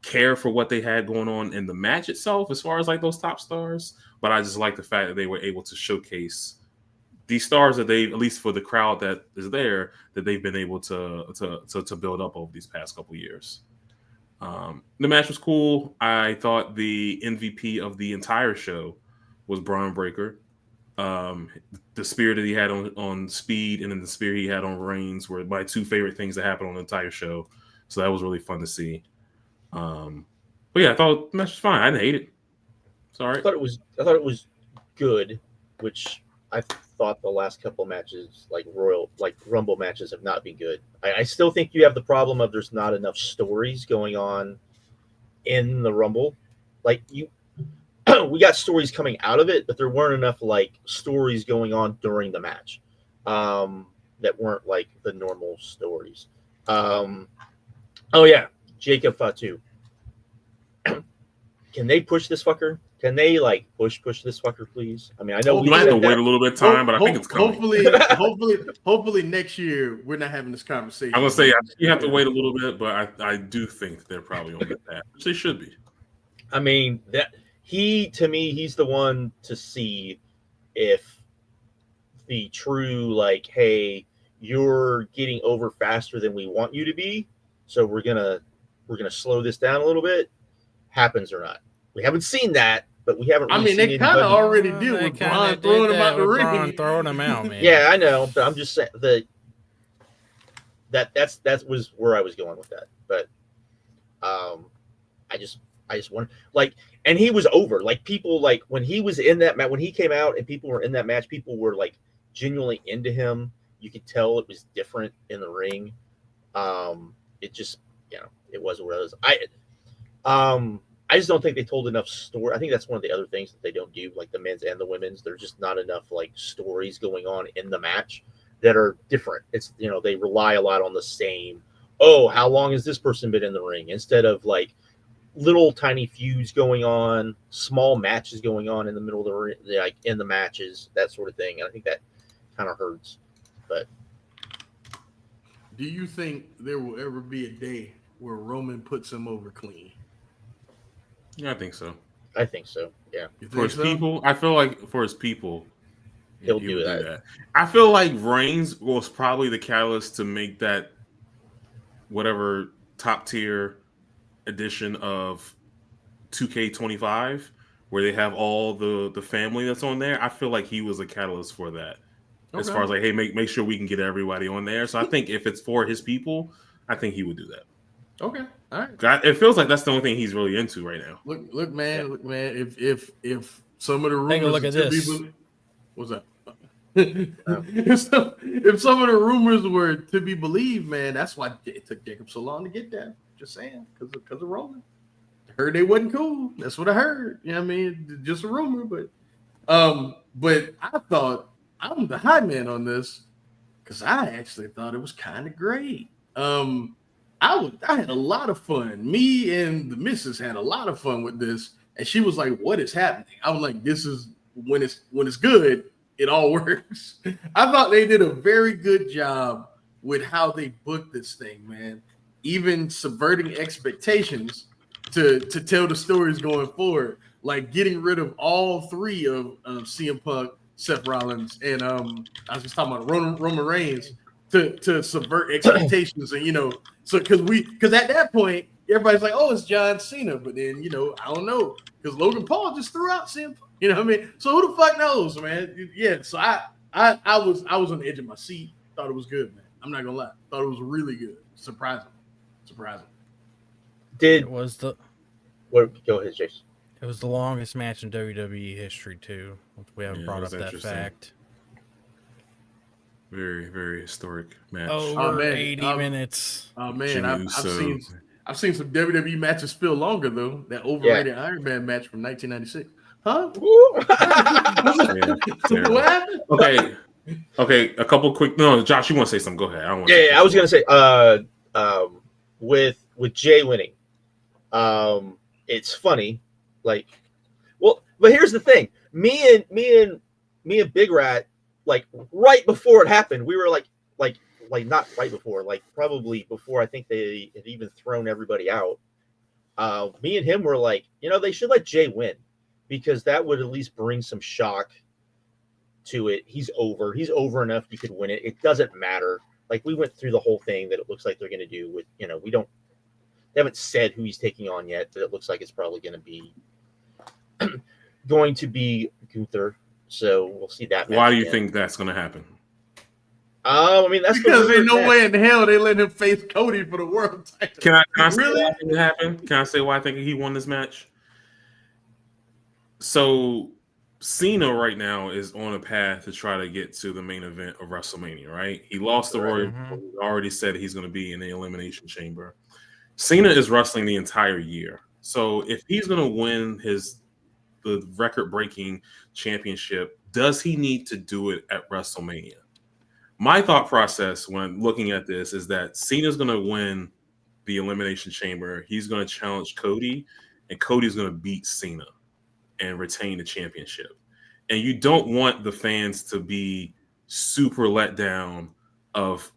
care for what they had going on in the match itself as far as those top stars, but I just like the fact that they were able to showcase these stars that they, at least for the crowd that is there, that they've been able to build up over these past couple years. The match was cool. I thought the MVP of the entire show was Braun Breaker. The spear that he had on Speed and then the spear he had on Reigns were my 2 favorite things that happened on the entire show. So that was really fun to see. But yeah, I thought the match was fine. I didn't hate it. Sorry. I thought it was good, which I thought the last couple of matches, Rumble matches, have not been good. I still think you have the problem of there's not enough stories going on in the Rumble. We got stories coming out of it, but there weren't enough stories going on during the match that weren't the normal stories. Oh yeah, Jacob Fatu. can they push this fucker? Can they like push this fucker, please? I mean, I know we might have to wait a little bit of time, but I think it's coming. Hopefully next year we're not having this conversation. I'm gonna say you have to wait a little bit, but I do think they're probably on the path, which they should be. I mean, to me, he's the one to see if the true like, hey, you're getting over faster than we want you to be, so we're gonna slow this down a little bit, happens or not. We haven't seen that, but we haven't. Really they kind of already did with Braun throwing him out the ring. Throwing him out, man. Yeah, I know, but I'm just saying that was where I was going with that. But I just want like, and he was over. Like people like when he was in that match, when he came out and people were in that match, people were like genuinely into him. You could tell it was different in the ring. It just, it was what it was. I just don't think they told enough story. I think that's one of the other things that they don't do, like the men's and the women's. There's just not enough like stories going on in the match that are different. It's, they rely a lot on the same, how long has this person been in the ring? Instead of like little tiny feuds going on, small matches going on in the middle of the ring, like in the matches, that sort of thing. And I think that kind of hurts. But do you think there will ever be a day where Roman puts him over clean? Yeah, I think so. I think so. Yeah. For his people, I feel like for his people, he'll do that. I feel like Reigns was probably the catalyst to make that whatever top tier edition of 2K25 where they have all the family that's on there. I feel like he was a catalyst for that. Okay. As far as like, hey, make sure we can get everybody on there. So I think if it's for his people, I think he would do that. Okay, all right. It feels like that's the only thing he's really into right now. Look, man. If some of the rumors, look at this. What's that? If some of the rumors were to be believed, man, that's why it took Jacob so long to get there. Just saying, because of Roman. I heard they wasn't cool. That's what I heard. You know what I mean? Just a rumor, but I thought I'm the high man on this because I actually thought it was kind of great. I had a lot of fun. Me and the missus had a lot of fun with this, and she was like, "What is happening?" I was like, "This is when it's good, it all works." I thought they did a very good job with how they booked this thing, man. Even subverting expectations to tell the stories going forward, like getting rid of all three of CM Punk, Seth Rollins, and I was just talking about Roman Reigns to subvert expectations, and so because at that point everybody's like, oh, it's John Cena, but then I don't know because Logan Paul just threw out CM Punk, what I mean? So who the fuck knows, man? Yeah, so I was on the edge of my seat. Thought it was good, man. I'm not gonna lie. Thought it was really good. Surprising. Go ahead, Jason. It was the longest match in WWE history too. We haven't brought up that fact. Very, very historic match. Over 80 minutes. Oh man, I've seen some WWE matches feel longer though. That overrated Iron Man match from 1996. Huh? What happened? Okay. A couple quick. No, Josh, you want to say something? Go ahead. I was gonna say. With Jay winning, it's funny. Like, well, but here's the thing. Me and Big Rat, like right before it happened, we were like not right before, like probably before I think they had even thrown everybody out. Me and him were like, they should let Jay win because that would at least bring some shock to it. He's over enough. You could win it. It doesn't matter. Like we went through the whole thing that it looks like they're going to do with, they haven't said who he's taking on yet, but it looks like it's probably going to be Gunther. So we'll see that. Why do you think that's going to happen? I mean, that's because there's no way in hell they let him face Cody for the world title. Can I say why I think it happened? Can I say why I think he won this match? So Cena right now is on a path to try to get to the main event of WrestleMania, right? He lost the Royal Rumble. Already said he's going to be in the Elimination Chamber. Cena is wrestling the entire year. So if he's going to win the record-breaking championship, does he need to do it at WrestleMania? My thought process when looking at this is that Cena's going to win the Elimination Chamber. He's going to challenge Cody, and Cody's going to beat Cena and retain the championship. And you don't want the fans to be super let down of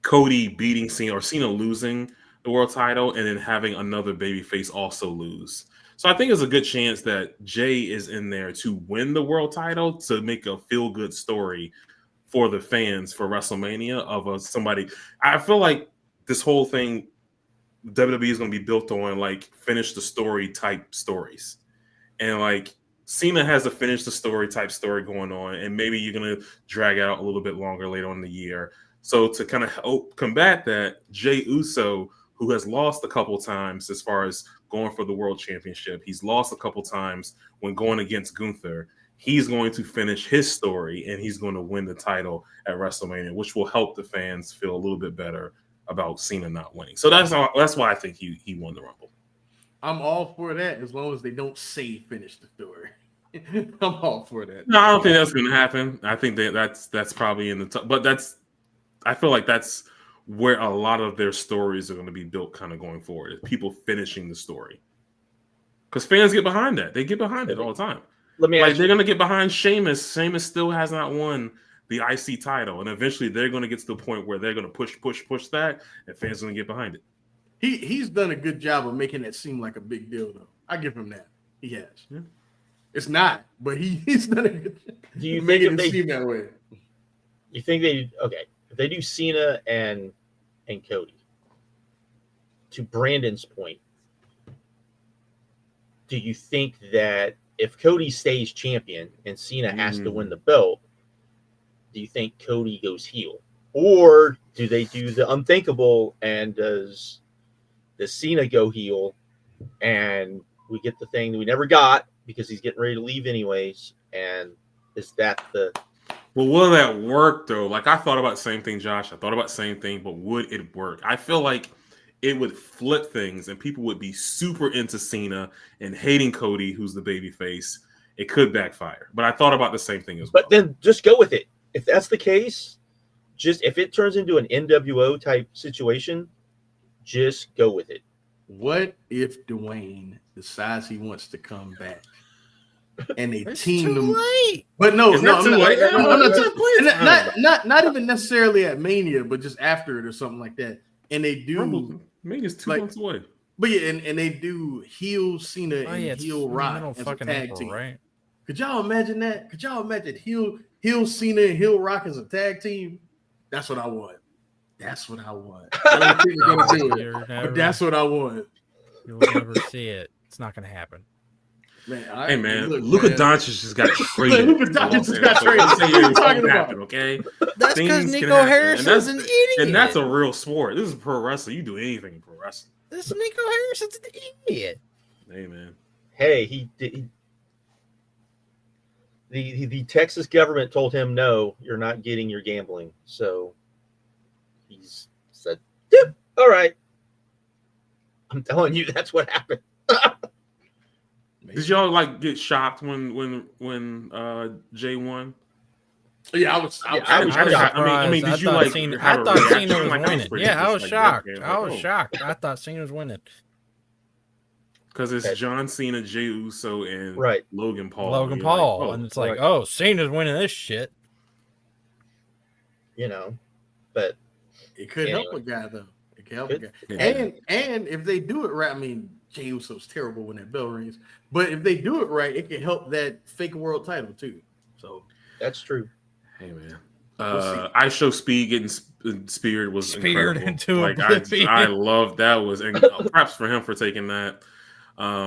Cody beating Cena or Cena losing the world title and then having another babyface also lose. So I think there's a good chance that Jay is in there to win the world title to make a feel-good story for the fans for WrestleMania of somebody. I feel like this whole thing, WWE is going to be built on like finish the story type stories. And like Cena has a finish the story type story going on, and maybe you're going to drag out a little bit longer later on in the year. So to kind of help combat that, Jey Uso, who has lost a couple times as far as going for the world championship, he's lost a couple times when going against Gunther. He's going to finish his story, and he's going to win the title at WrestleMania, which will help the fans feel a little bit better about Cena not winning. So that's why I think he won the Rumble. I'm all for that as long as they don't say finish the story. I'm all for that. No, I don't think that's going to happen. I think that's probably in the but I feel like that's where a lot of their stories are going to be built kind of going forward, is people finishing the story. Because fans get behind that. They get behind it all the time. Let me they're going to get behind Sheamus. Sheamus still has not won the IC title. And eventually they're going to get to the point where they're going to push that, and fans are going to get behind it. He's done a good job of making that seem like a big deal, though. I give him that. He has. Yeah. It's not, but he's done a good job. Do you make it seem that way? You think if they do Cena and Cody, to Brandon's point, do you think that if Cody stays champion and Cena has to win the belt, do you think Cody goes heel? Or do they do the unthinkable and does Cena go heel and we get the thing that we never got because he's getting ready to leave anyways? And is that the... Well, will that work, though? Like, I thought about the same thing, Josh. I thought about the same thing, but would it work? I feel like it would flip things, and people would be super into Cena and hating Cody, who's the babyface. It could backfire. But I thought about the same thing as well. But then just go with it. If that's the case, just if it turns into an NWO type situation, just go with it. What if Dwayne decides he wants to come back? And they It's team too them. late. But no, I'm not not even necessarily at Mania, but just after it or something like that. And they do Mania's 2 months away. But yeah, and they do heel Cena and heel Rock as a tag April, team. right? Could y'all imagine that? Could y'all imagine heel Cena and heel Rock as a tag team? That's what I want. That's what I want. I don't think they're gonna do it, but that's what I want. You'll never see it. It's not going to happen. Man, Luka Doncic just got traded. Luka Doncic just got traded. What are you talking about? Happen, okay, That's because Nico Harris is an idiot. And that's a real sport. This is pro wrestling. You do anything in pro wrestling. This Nico Harris is an idiot. Hey, man. Hey, the Texas government told him, no, you're not getting your gambling. So he's said, yep, all right. I'm telling you, that's what happened. Did y'all like get shocked when Jay won? Yeah, I was shocked. I mean, did you like? I thought Cena was winning. Pretty Yeah, I was just shocked. like, I was shocked. I thought Cena was winning. Because it's John Cena, Jey Uso, and Logan Paul. Logan Paul, and it's like, oh, Cena's winning this shit. You know, but it could help a guy though. It could help a guy. Yeah. And if they do it right, I mean, Jey Uso's terrible when that bell rings. But if they do it right, it can help that fake world title too. So that's true. Hey man, I Show Speed getting speared was incredible. Into like I love that was and props for him for taking that.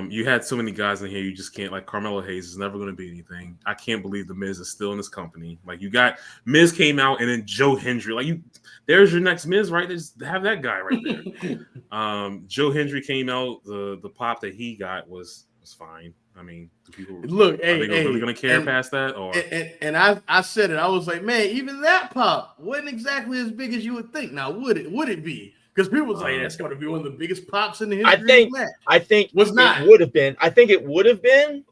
You had so many guys in here you just can't, like Carmelo Hayes is never going to be anything. I can't believe the Miz is still in this company. Like you got Miz came out and then Joe Hendry. Like there's your next Miz, right? Just have that guy right there. Joe Hendry came out. The pop that he got was fine. I mean, people are they really going to care past that? Or and I said it. I was like, man, even that pop wasn't exactly as big as you would think. Now, would it be? Because people was like, that's going to be one of the biggest pops in the history of the match. I think was not. It would have been. I think it would have been,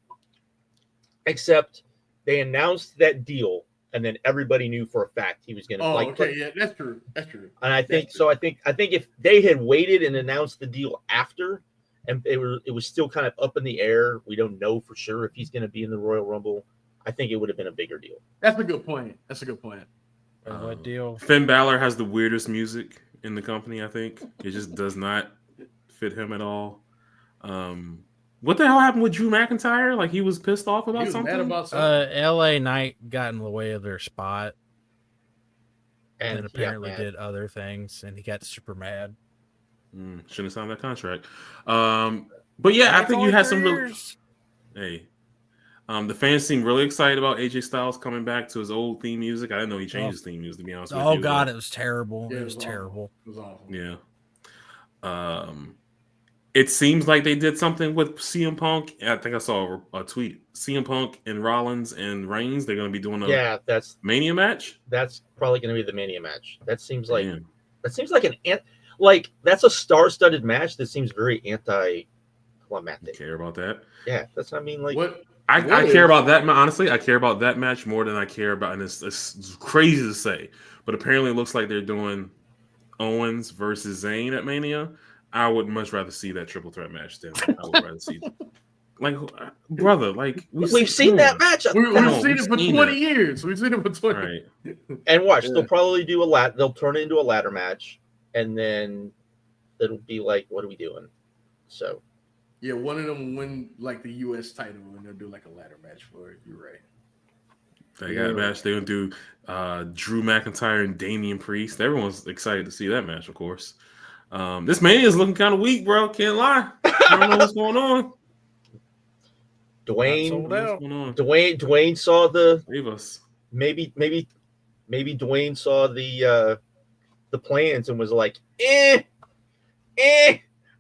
except they announced that deal, and then everybody knew for a fact he was going to. Yeah, that's true. That's true. And I think so. I think if they had waited and announced the deal after, and it was still kind of up in the air. We don't know for sure if he's going to be in the Royal Rumble. I think it would have been a bigger deal. That's a good point. What deal? Finn Balor has the weirdest music in the company. I think it just does not fit him at all. What the hell happened with Drew McIntyre? Like he was pissed off about something. Mad about something. LA Knight got in the way of their spot, and apparently yeah, did other things, and he got super mad. Shouldn't have signed that contract. But yeah, I think you had some real. Hey, the fans seem really excited about AJ Styles coming back to his old theme music. I didn't know he changed his theme music. To be honest with you. Oh God, it was terrible. Yeah, it was terrible. It was awful. Yeah. It seems like they did something with CM Punk. I think I saw a tweet. CM Punk and Rollins and Reigns. They're going to be doing a that's Mania match. That's probably going to be the Mania match. That seems like that's a star-studded match that seems very anti-climactic. Care about that? Yeah, that's what I mean. Like I care about that. Honestly, I care about that match more than I care about. And it's crazy to say, but apparently it looks like they're doing Owens versus Zayn at Mania. I would much rather see that triple threat match than I would rather see. Like, brother, like we've seen that match. We've seen it for 20 years. We've seen it for 20. Right. And watch, they'll probably do they'll turn it into a ladder match, and then it'll be like, what are we doing? So, yeah, one of them will win like the U.S. title, and they'll do like a ladder match for it. You're right. They got a match. They're gonna do Drew McIntyre and Damian Priest. Everyone's excited to see that match, of course. This Mania is looking kind of weak, bro. Can't lie. I don't know what's going on. Dwayne saw the Leave us. Maybe Dwayne saw the plans and was like, I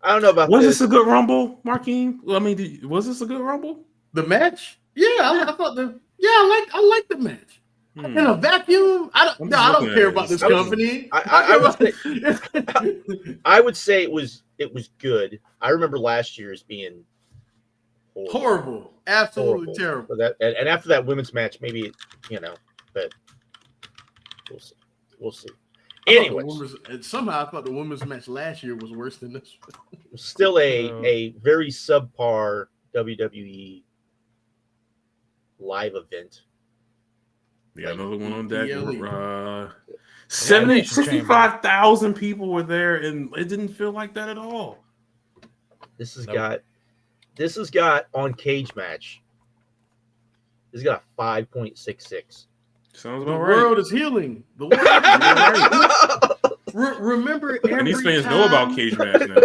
don't know about was this. this a good Rumble, Marquine? I mean, was this a good Rumble? The match? Yeah, I thought I like the match. In a vacuum, I don't care about this company. I would say it was good. I remember last year's being horrible. Absolutely terrible. So and after that women's match, maybe but we'll see. Anyways, somehow I thought the women's match last year was worse than this one. Still a very subpar WWE live event. Yeah, another one on deck. 65,000 people were there, and it didn't feel like that at all. This has got on Cage Match. This has got a 5.66. Sounds the about right. world is healing. The world remember every and these fans time, know about Cage Match now.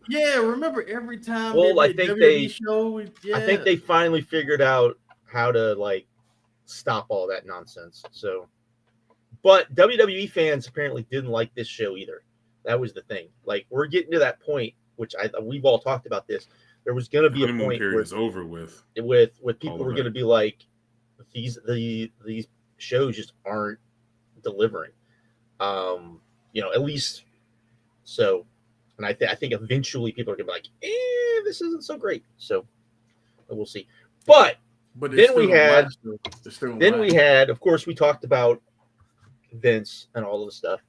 Yeah, remember every time. Well, I think they show, finally figured out how to stop all that nonsense. So, but WWE fans apparently didn't like this show either. That was the thing. Like, we're getting to that point, which we've all talked about this. There was going to be a point where it's over with people were going to be like, these shows just aren't delivering. At least so. And I think eventually people are going to be like, this isn't so great. So we'll see. But then we had, of course, we talked about Vince and all of the stuff.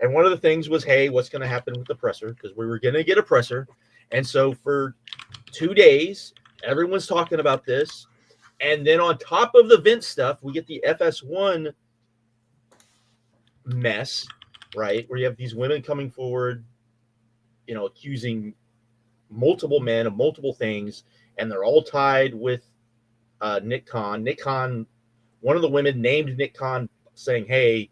And one of the things was, hey, what's going to happen with the presser? Because we were going to get a presser. And so for 2 days, everyone's talking about this. And then on top of the Vince stuff, we get the FS1 mess, right? Where you have these women coming forward, accusing multiple men of multiple things. And they're all tied with Nick Khan. Nick Khan, one of the women named Nick Khan saying, hey,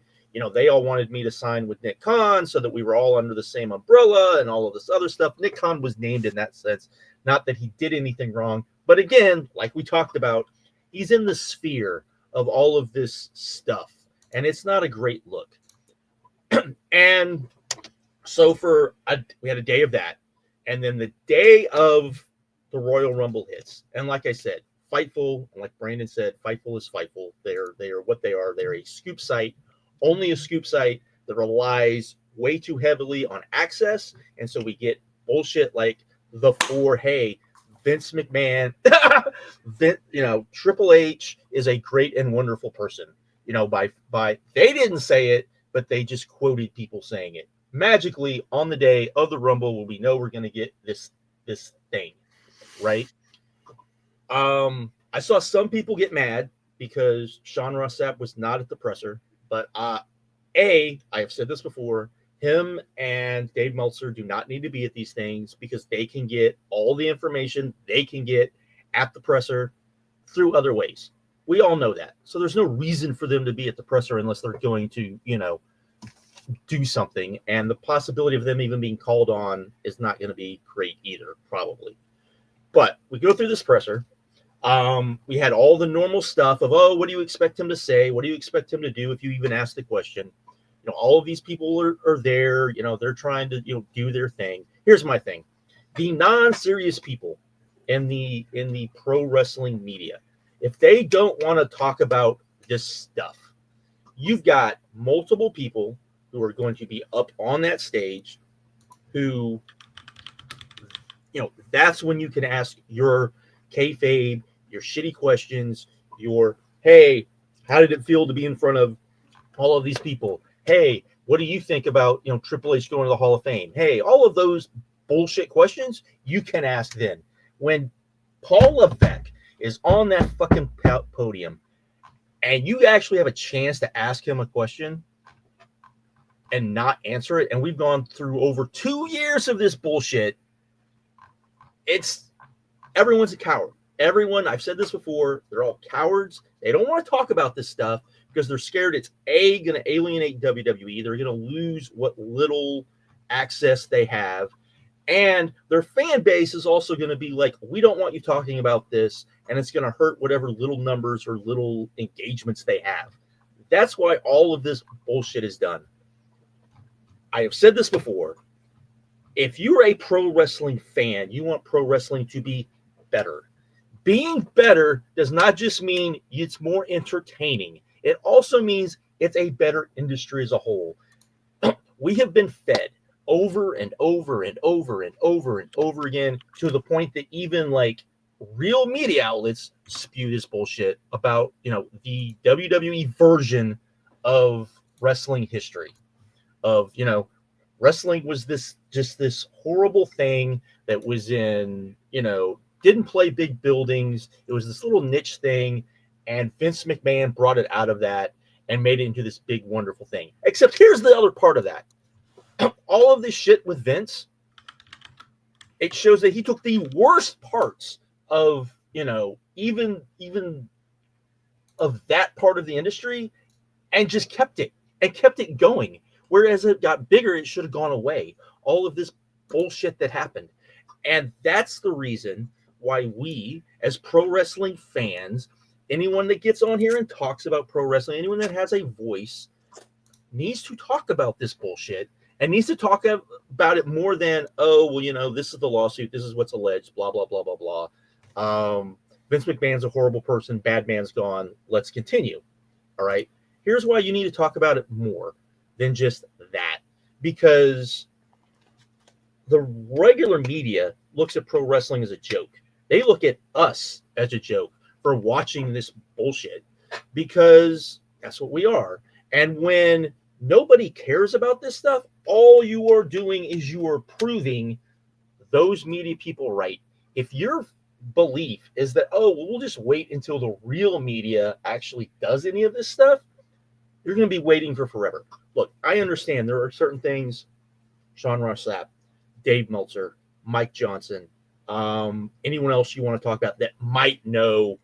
they all wanted me to sign with Nick Khan so that we were all under the same umbrella and all of this other stuff. Nick Khan was named in that sense. Not that he did anything wrong. But again, like we talked about, he's in the sphere of all of this stuff. And it's not a great look. And so we had a day of that. And then the day of the Royal Rumble hits. And like I said, Fightful, and like Brandon said, Fightful is Fightful. They are what they are. They're a scoop site, only a scoop site that relies way too heavily on access. And so we get bullshit like hey, Vince McMahon, Triple H is a great and wonderful person. By they didn't say it, but they just quoted people saying it. Magically, on the day of the Rumble, when we know we're going to get this this thing, right? I saw some people get mad because Sean Ross Sapp was not at the presser, but I have said this before, him and Dave Meltzer do not need to be at these things because they can get all the information they can get at the presser through other ways. We all know that. So there's no reason for them to be at the presser unless they're going to, do something. And the possibility of them even being called on is not going to be great either, probably. But we go through this presser. We had all the normal stuff of, what do you expect him to say? What do you expect him to do if you even ask the question? All of these people are there. They're trying to, do their thing. Here's my thing. The non-serious people in the pro wrestling media, if they don't want to talk about this stuff, you've got multiple people who are going to be up on that stage who, that's when you can ask your kayfabe, your shitty questions, your, hey, how did it feel to be in front of all of these people? Hey, what do you think about, Triple H going to the Hall of Fame? Hey, all of those bullshit questions you can ask then. When Paul Levesque is on that fucking podium and you actually have a chance to ask him a question and not answer it, and we've gone through over 2 years of this bullshit, everyone's a coward. Everyone, I've said this before, they're all cowards. They don't want to talk about this stuff because they're scared it's going to alienate WWE. They're going to lose what little access they have. And their fan base is also going to be like, we don't want you talking about this, and it's going to hurt whatever little numbers or little engagements they have. That's why all of this bullshit is done. I have said this before. If you're a pro wrestling fan, you want pro wrestling to be better. Being better does not just mean it's more entertaining. It also means it's a better industry as a whole. We have been fed over and over and over and over and over again to the point that even like real media outlets spew this bullshit about, the WWE version of wrestling history. Of, wrestling was this horrible thing that was in, didn't play big buildings. It was this little niche thing, and Vince McMahon brought it out of that and made it into this big, wonderful thing. Except here's the other part of that. All of this shit with Vince, it shows that he took the worst parts of, even of that part of the industry and just kept it going. Whereas it got bigger, it should have gone away. All of this bullshit that happened. And that's the reason why we, as pro wrestling fans, anyone that gets on here and talks about pro wrestling, anyone that has a voice, needs to talk about this bullshit and needs to talk about it more than, this is the lawsuit, this is what's alleged, blah, blah, blah, blah, blah. Vince McMahon's a horrible person, bad man's gone, let's continue. All right? Here's why you need to talk about it more than just that. Because the regular media looks at pro wrestling as a joke. They look at us as a joke for watching this bullshit because that's what we are. And when nobody cares about this stuff, all you are doing is you are proving those media people right. If your belief is that, we'll just wait until the real media actually does any of this stuff, you're going to be waiting for forever. Look, I understand there are certain things, Sean Ross Sapp, Dave Meltzer, Mike Johnson, anyone else you want to talk about that might know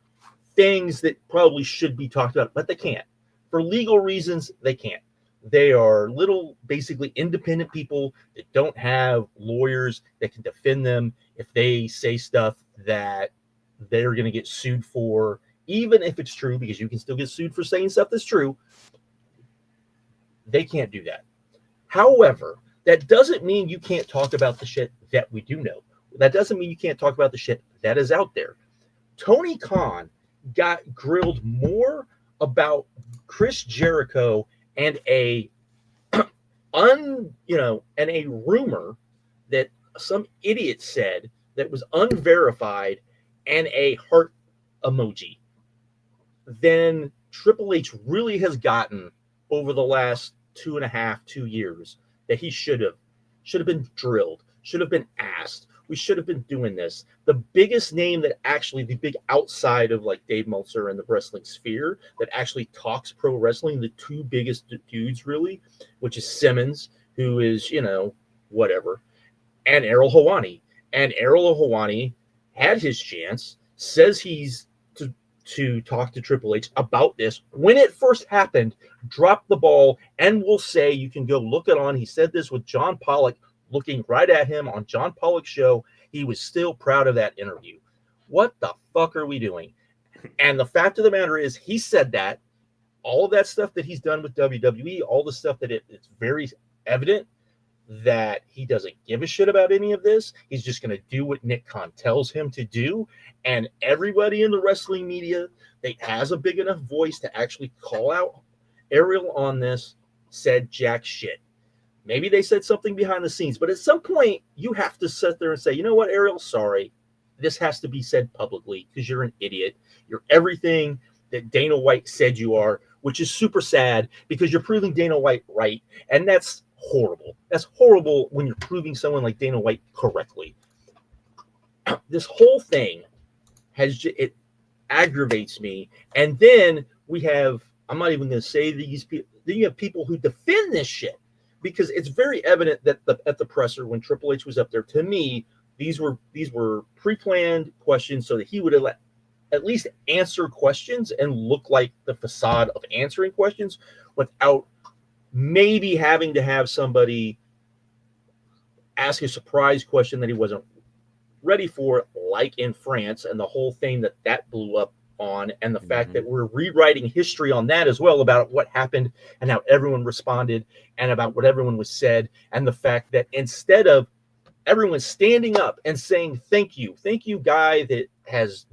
things that probably should be talked about, but they can't. For legal reasons, they can't. They are little, basically independent people that don't have lawyers that can defend them if they say stuff that they're going to get sued for, even if it's true, because you can still get sued for saying stuff that's true. They can't do that. However, that doesn't mean you can't talk about the shit that we do know. That doesn't mean you can't talk about the shit that is out there. Tony Khan got grilled more about Chris Jericho and a rumor that some idiot said that was unverified and a heart emoji than Triple H really has gotten over the last 2 years that he should have been drilled, should have been asked, We should have been doing this. The biggest name that actually, the big outside of like Dave Meltzer and the wrestling sphere that actually talks pro wrestling, the two biggest dudes really, which is Simmons, who is, whatever, and Errol Hawani. And Errol Hawani had his chance, says he's to talk to Triple H about this when it first happened, dropped the ball, and will say, you can go look it on. He said this with John Pollock looking right at him on John Pollock's show. He was still proud of that interview. What the fuck are we doing? And the fact of the matter is, he said that all of that stuff that he's done with WWE, all the stuff that it's very evident that he doesn't give a shit about any of this. He's just going to do what Nick Khan tells him to do. And everybody in the wrestling media that has a big enough voice to actually call out Ariel on this said jack shit. Maybe they said something behind the scenes, but at some point you have to sit there and say, you know what, Ariel, sorry. This has to be said publicly because you're an idiot. You're everything that Dana White said you are, which is super sad because you're proving Dana White right. And that's horrible. That's horrible when you're proving someone like Dana White correctly. This whole thing it aggravates me. And then we have, I'm not even going to say these people, then you have people who defend this shit because it's very evident that at the presser when Triple H was up there, to me, these were pre-planned questions so that he would at least answer questions and look like the facade of answering questions without maybe having to have somebody ask a surprise question that he wasn't ready for, like in France, and the whole thing that blew up on, and the fact that we're rewriting history on that as well about what happened and how everyone responded and about what everyone was said, and the fact that instead of everyone standing up and saying thank you guy that has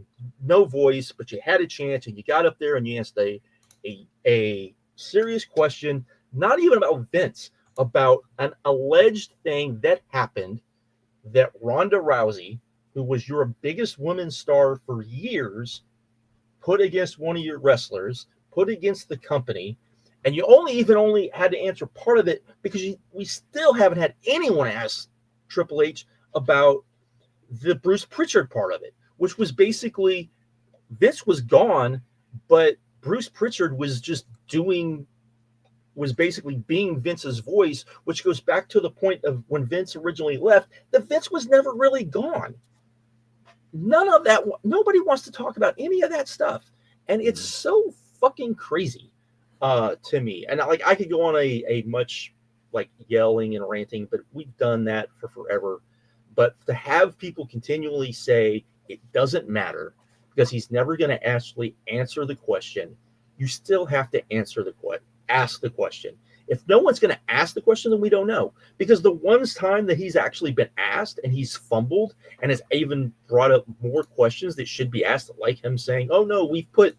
no voice, but you had a chance and you got up there and you asked a serious question, not even about Vince, about an alleged thing that happened that Ronda Rousey, who was your biggest women's star for years, put against one of your wrestlers, put against the company, and you only had to answer part of it because we still haven't had anyone ask Triple H about the Bruce Pritchard part of it, which was basically Vince was gone, but Bruce Pritchard was basically being Vince's voice, which goes back to the point of when Vince originally left, that Vince was never really gone. None of that. Nobody wants to talk about any of that stuff. And it's so fucking crazy to me. And I could go on a much yelling and ranting, but we've done that for forever. But to have people continually say it doesn't matter because he's never going to actually answer the question, you still have to ask the question. If no one's going to ask the question, then we don't know. Because the one time that he's actually been asked and he's fumbled and has even brought up more questions that should be asked, like him saying, oh no, we've put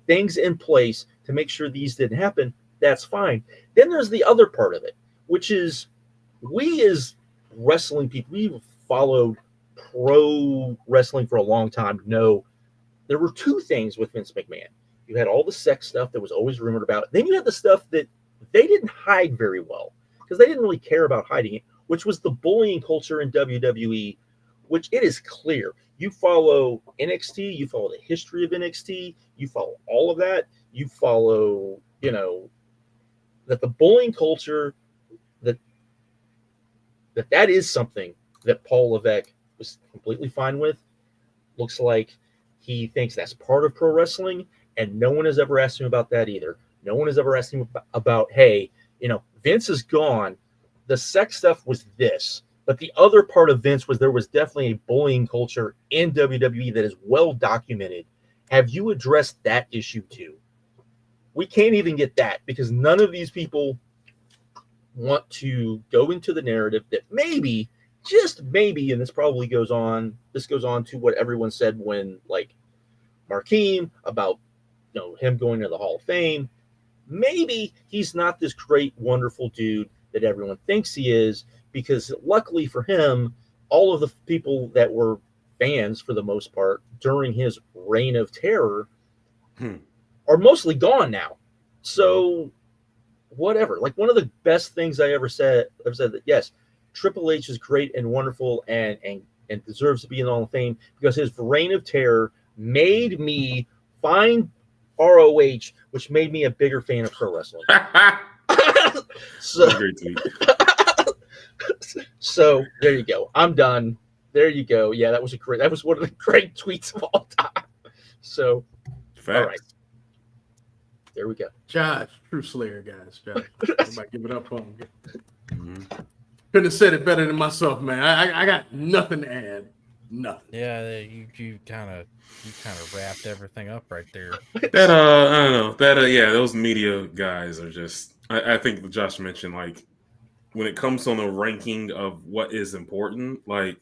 things in place to make sure these didn't happen, that's fine. Then there's the other part of it, which is we as wrestling people, we've followed pro wrestling for a long time, know there were two things with Vince McMahon. You had all the sex stuff that was always rumored about. Then you had the stuff that they didn't hide very well because they didn't really care about hiding it, which was the bullying culture in WWE, which it is clear. You follow NXT, you follow the history of NXT, you follow all of that. You follow, that the bullying culture, that is something that Paul Levesque was completely fine with. Looks like he thinks that's part of pro wrestling. And no one has ever asked him about that either. No one has ever asked him about, hey, Vince is gone. The sex stuff was this. But the other part of Vince was there was definitely a bullying culture in WWE that is well documented. Have you addressed that issue too? We can't even get that because none of these people want to go into the narrative that maybe, just maybe, and this goes on to what everyone said when Markeem about him going to the Hall of Fame. Maybe he's not this great, wonderful dude that everyone thinks he is, because luckily for him, all of the people that were fans for the most part during his reign of terror are mostly gone now. So whatever. One of the best things I ever said that yes, Triple H is great and wonderful and and deserves to be in the Hall of Fame because his reign of terror made me find ROH, which made me a bigger fan of pro wrestling. So, great tweet. So there you go. I'm done. There you go. Yeah, that was one of the great tweets of all time. So, Facts. all right. There we go. Josh, true Slayer, guys. Josh, everybody give it up for him. Couldn't have said it better than myself, man. I got nothing to add. Nothing. Yeah, you kind of wrapped everything up right there. That I don't know. That yeah, those media guys are just. I think Josh mentioned, like, when it comes on the ranking of what is important, like,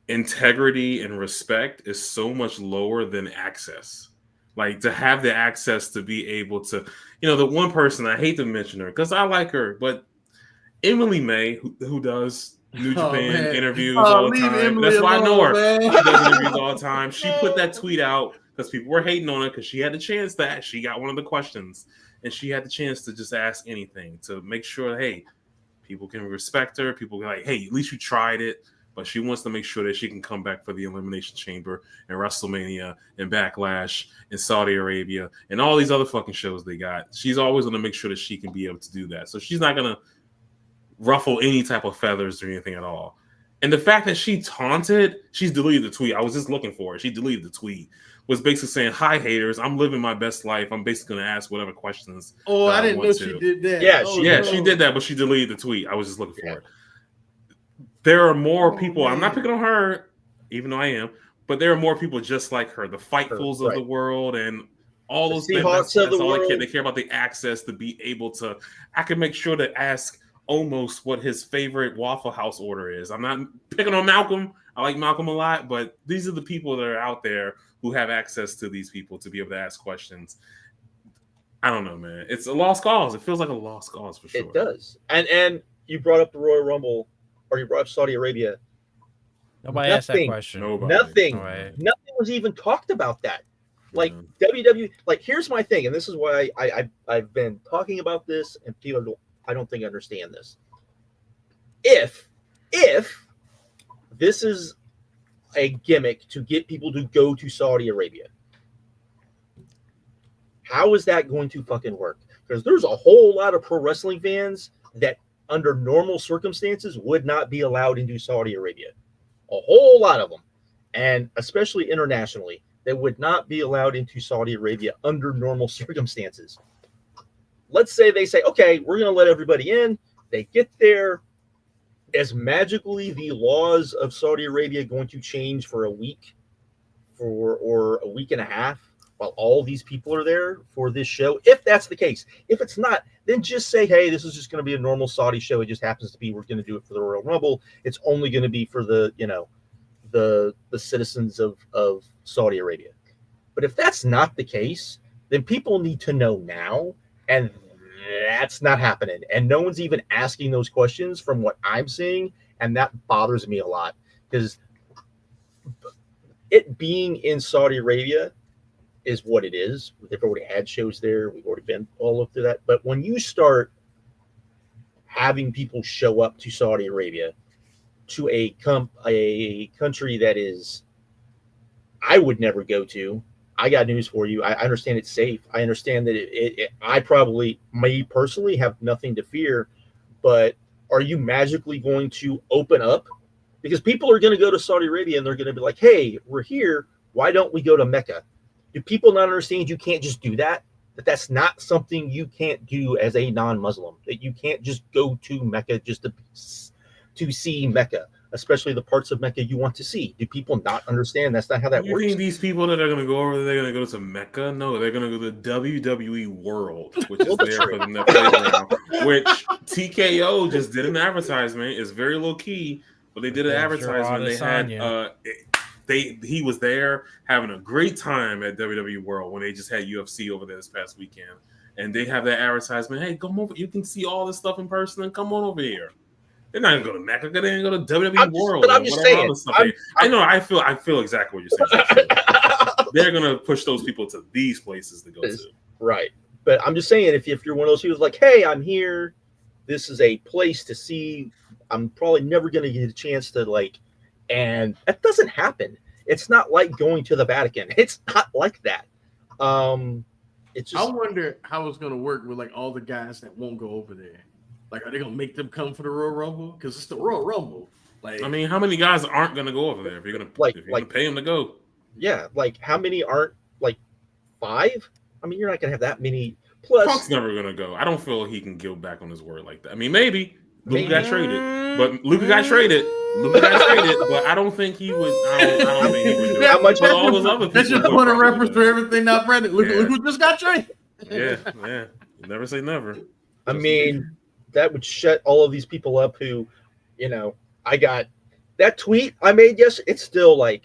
integrity and respect is so much lower than access. Like, to have the access to be able to, the one person, I hate to mention her because I like her, but Emily May, who does New Japan interviews all the time. Emily That's why I know her. Man. She does interviews all the time. She put that tweet out because people were hating on her because she had the chance that she got one of the questions and she had the chance to just ask anything to make sure, hey, people can respect her. People are like, hey, at least you tried it. But she wants to make sure that she can come back for the Elimination Chamber and WrestleMania and Backlash and Saudi Arabia and all these other fucking shows they got. She's always going to make sure that she can be able to do that. So she's not going to ruffle any type of feathers or anything at all. And the fact that she taunted, she's deleted the tweet. I was just looking for it. She deleted the tweet. Was basically saying, hi, haters. I'm living my best life. I'm basically going to ask whatever questions. Oh, I didn't know she did that. Yeah, she did that, but she deleted the tweet. I was just looking for it. There are more people. I'm not picking on her, even though I am, but there are more people just like her. The Fightfuls of the world and all those things. That's all they care. They care about the access to be able to. I can make sure to ask almost what his favorite Waffle House order is. I'm not picking on Malcolm. I like Malcolm a lot, but these are the people that are out there who have access to these people to be able to ask questions. I don't know, man. It's a lost cause. It feels like a lost cause for sure. It does. And you brought up the Royal Rumble, or you brought up Saudi Arabia. Nobody asked that question. Nothing was even talked about that. Like WWE. Like, here's my thing, and this is why I've been talking about this, and people I don't think understand this. If this is a gimmick to get people to go to Saudi Arabia, how is that going to fucking work? Because there's a whole lot of pro wrestling fans that under normal circumstances would not be allowed into Saudi Arabia. A whole lot of them. And especially internationally, they would not be allowed into Saudi Arabia under normal circumstances. Let's say they say, okay, we're going to let everybody in. They get there. Is magically the laws of Saudi Arabia going to change for a week or a week and a half while all these people are there for this show? If that's the case. If it's not, then just say, hey, this is just going to be a normal Saudi show. It just happens to be we're going to do it for the Royal Rumble. It's only going to be for the, the citizens of Saudi Arabia. But if that's not the case, then people need to know now, and that's not happening. And no one's even asking those questions from what I'm seeing, and that bothers me a lot because it being in Saudi Arabia is what it is. They've already had shows there. We've already been all up to that. But when you start having people show up to Saudi Arabia, to a country that is, I would never go to, I got news for you. I understand it's safe. I understand that I probably, me personally, have nothing to fear. But are you magically going to open up? Because people are going to go to Saudi Arabia and they're going to be like, hey, we're here. Why don't we go to Mecca? Do people not understand you can't just do that? That that's not something you can't do as a non-Muslim. That you can't just go to Mecca just to see Mecca, especially the parts of Mecca you want to see. Do people not understand that's not how that works? You think these people that are going to go over there, they're going to go to Mecca? No, they're going to go to the WWE World, which is there for them to play around, which TKO just did an advertisement. It's very low key, but they did an advertisement. They had he was there having a great time at WWE World when they just had UFC over there this past weekend, and they have that advertisement. Hey, come over! You can see all this stuff in person, and come on over here. They're not gonna go to Mecca. They're gonna go to WWE World. But I'm just saying. I know. I feel exactly what you're saying. They're gonna push those people to these places to go to. Right. But I'm just saying, if you're one of those people like, hey, I'm here. This is a place to see. I'm probably never gonna get a chance to like And that doesn't happen. It's not like going to the Vatican. It's not like that. It's just. I wonder how it's gonna work with like all the guys that won't go over there. Like, are they gonna make them come for the Royal Rumble? Because it's the Royal Rumble. Like, I mean, how many guys aren't going to go over there if you're going to pay them to go? Yeah, like how many aren't, like 5? I mean, you're not gonna have that many. Plus, Punk's never going to go. I don't feel he can go back on his word like that. I mean, maybe Luka got traded, but Luka got traded. But I don't think he would. I don't think he would do it. How much? But all those other people. that's just point of reference for everything not Brandon. Look who just got traded. Yeah. Never say never. I mean, that would shut all of these people up who, I got that tweet I made yesterday. It's still like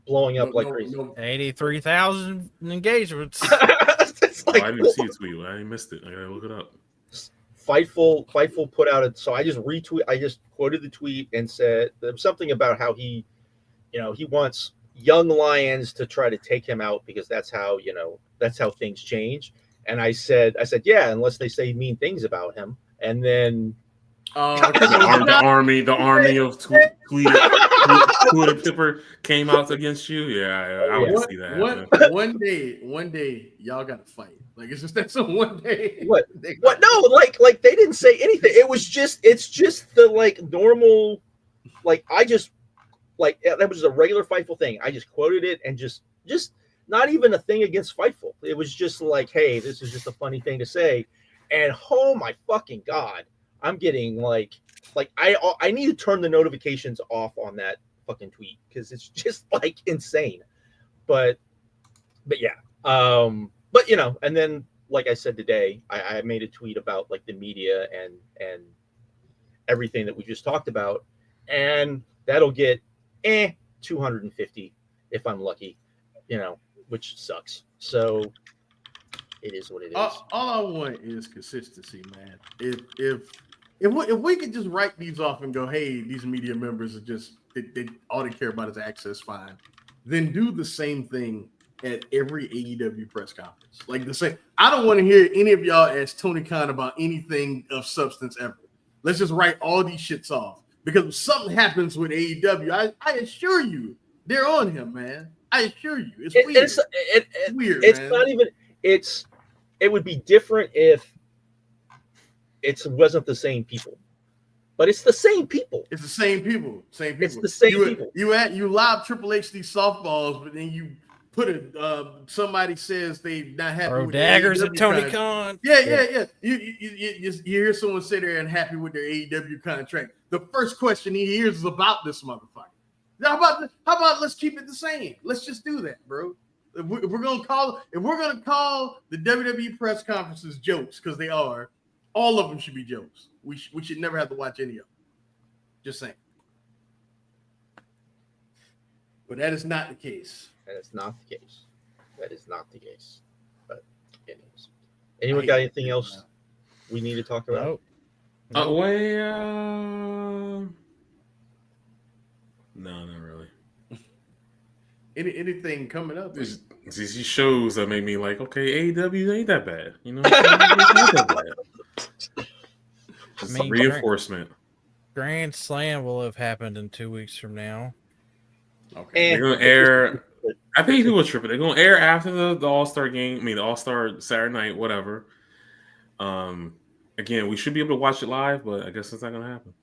blowing up like crazy. 83,000 engagements. It's like, I didn't see a tweet. I missed it. I gotta look it up. Fightful put out it. So I just quoted the tweet and said something about how he wants young lions to try to take him out because that's how things change. And I said, yeah, unless they say mean things about him. And then the army of Twitter Tipper came out against you. Yeah, I would see that. One day, y'all got to fight. Like, it's just that some one day. What? No, like they didn't say anything. It's just the like normal, like that was a regular Fightful thing. I just quoted it and just not even a thing against Fightful. It was just like, hey, this is just a funny thing to say. And oh my fucking God, I'm getting like I need to turn the notifications off on that fucking tweet because it's just like insane. But yeah. But and then like I said today, I made a tweet about like the media and everything that we just talked about, and that'll get 250 if I'm lucky, which sucks. So it is what it is. All I want is consistency, man. If we could just write these off and go, hey, these media members are just they all they care about is access, fine. Then do the same thing at every AEW press conference. Like the same. I don't want to hear any of y'all ask Tony Khan about anything of substance ever. Let's just write all these shits off. Because if something happens with AEW, I assure you, they're on him, man. I assure you. It's weird. It's weird. It's man. not even it would be different if it wasn't the same people. But it's the same people. It's the same people. Same people. It's the same people. You lob Triple H these softballs, but then you put it. Somebody says they not happy. Throw with daggers their at AEW Tony contract. Khan. Yeah. You hear someone say they're unhappy with their AEW contract. The first question he hears is about this motherfucker. How about let's keep it the same? Let's just do that, bro. If we're gonna call the WWE press conferences jokes, because they are, all of them should be jokes. We should never have to watch any of them. Just saying. But that is not the case. That is not the case. But anyways. Anyone got anything else we need to talk about? No, not really. Anything coming up? These shows that made me like, okay, AEW ain't that bad. It's not that bad. Just reinforcement. Grand Slam will have happened in 2 weeks from now. Okay. They're going to air. I think people are tripping. They're going to air after the All-Star game. I mean, the All-Star Saturday night, whatever. Again, we should be able to watch it live, but I guess it's not going to happen.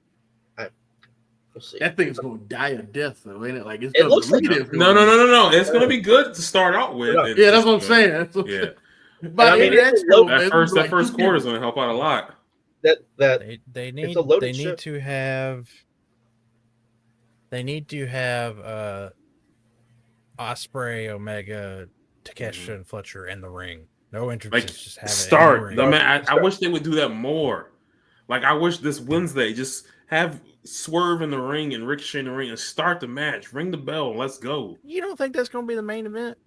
We'll see. That thing's going to die a death, though, ain't it? Like it looks like no. It's going to be good to start out with. Yeah, that's what I'm saying. Yeah. But I mean, that first quarter is going to help out a lot. They need to have Osprey, Omega, Takeshita, and Fletcher in the ring. No entrances. Just have start the man. I wish they would do that more. Like I wish this Wednesday just have Swerve in the ring and Ricochet in the ring and start the match. Ring the bell. And let's go. You don't think that's going to be the main event?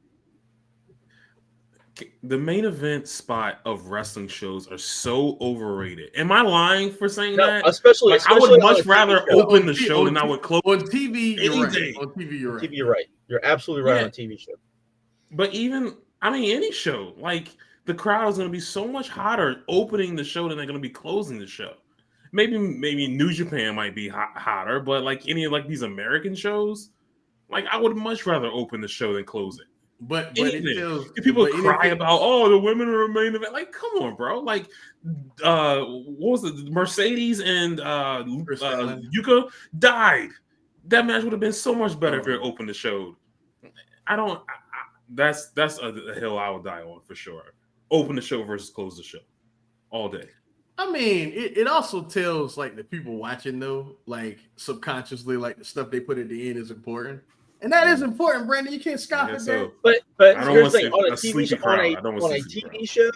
The main event spot of wrestling shows are so overrated. Am I lying for saying that? Especially I would much rather open the show than I would close on TV. You're right. On TV, you're right. On TV, you're right. You're absolutely right on a TV show. But even any show, like the crowd is going to be so much hotter opening the show than they're going to be closing the show. maybe New Japan might be hotter, but like any of like these American shows, like I would much rather open the show than close it. But if people cry about the women are main event, like come on, bro. Like what was it? Mercedes and Yuka died. That match would have been so much better if it opened the show. That's a hill I would die on for sure. Open the show versus close the show all day. I mean, it also tells like the people watching though, like subconsciously, like the stuff they put at the end is important. And that is important, Brandon. You can't scoff at that. But here's the thing, on a TV TV show,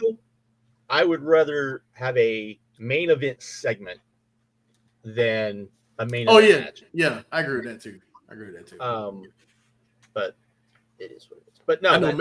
I would rather have a main event segment than a main event match. Yeah, I agree with that too. But it is what it is. But no, I know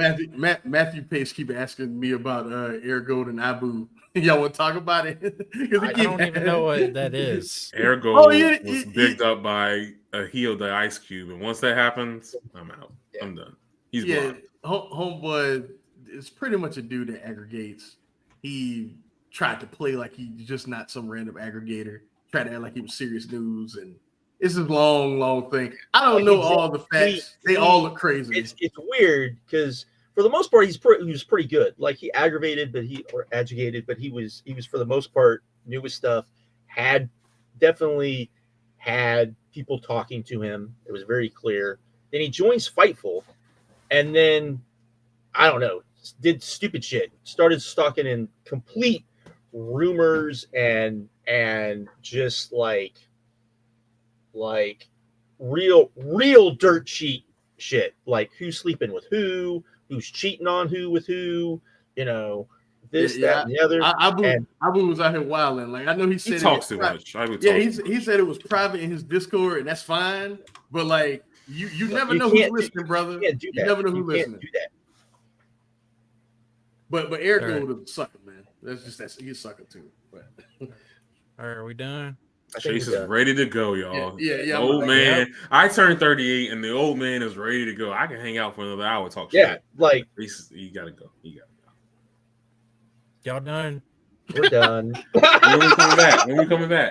Matthew Pace keep asking me about Air Gold and Abu. Y'all want to talk about it? I don't even know what that is. Air Gold was bigged up by a heel to Ice Cube, and once that happens, I'm out. Yeah. I'm done. He's blocked. Homeboy is pretty much a dude that aggregates. He tried to play like he's just not some random aggregator. Tried to act like he was serious news, and it's a long thing. I don't know all the facts. They all look crazy. It's weird because for the most part he was pretty good. Like he aggravated, but he was for the most part new with stuff. Definitely had people talking to him. It was very clear. Then he joins Fightful, and then I don't know, did stupid shit. Started stalking in complete rumors and just like real dirt sheet shit. Like who's sleeping with who's cheating on who with who, that, and the other. Abu was out here wilding. Like I know he said he talks too much. He said it was private in his Discord, and that's fine. But like you never know who's listening, brother. You never know who's listening. Do that. But Eric Gold is a sucker, man. He's a sucker too. But. All right, are we done? Chase is ready to go, y'all. Yeah. Old man. I turned 38, and the old man is ready to go. I can hang out for another hour, talk shit. Yeah, like you gotta go. Y'all done? We're done. When we coming back?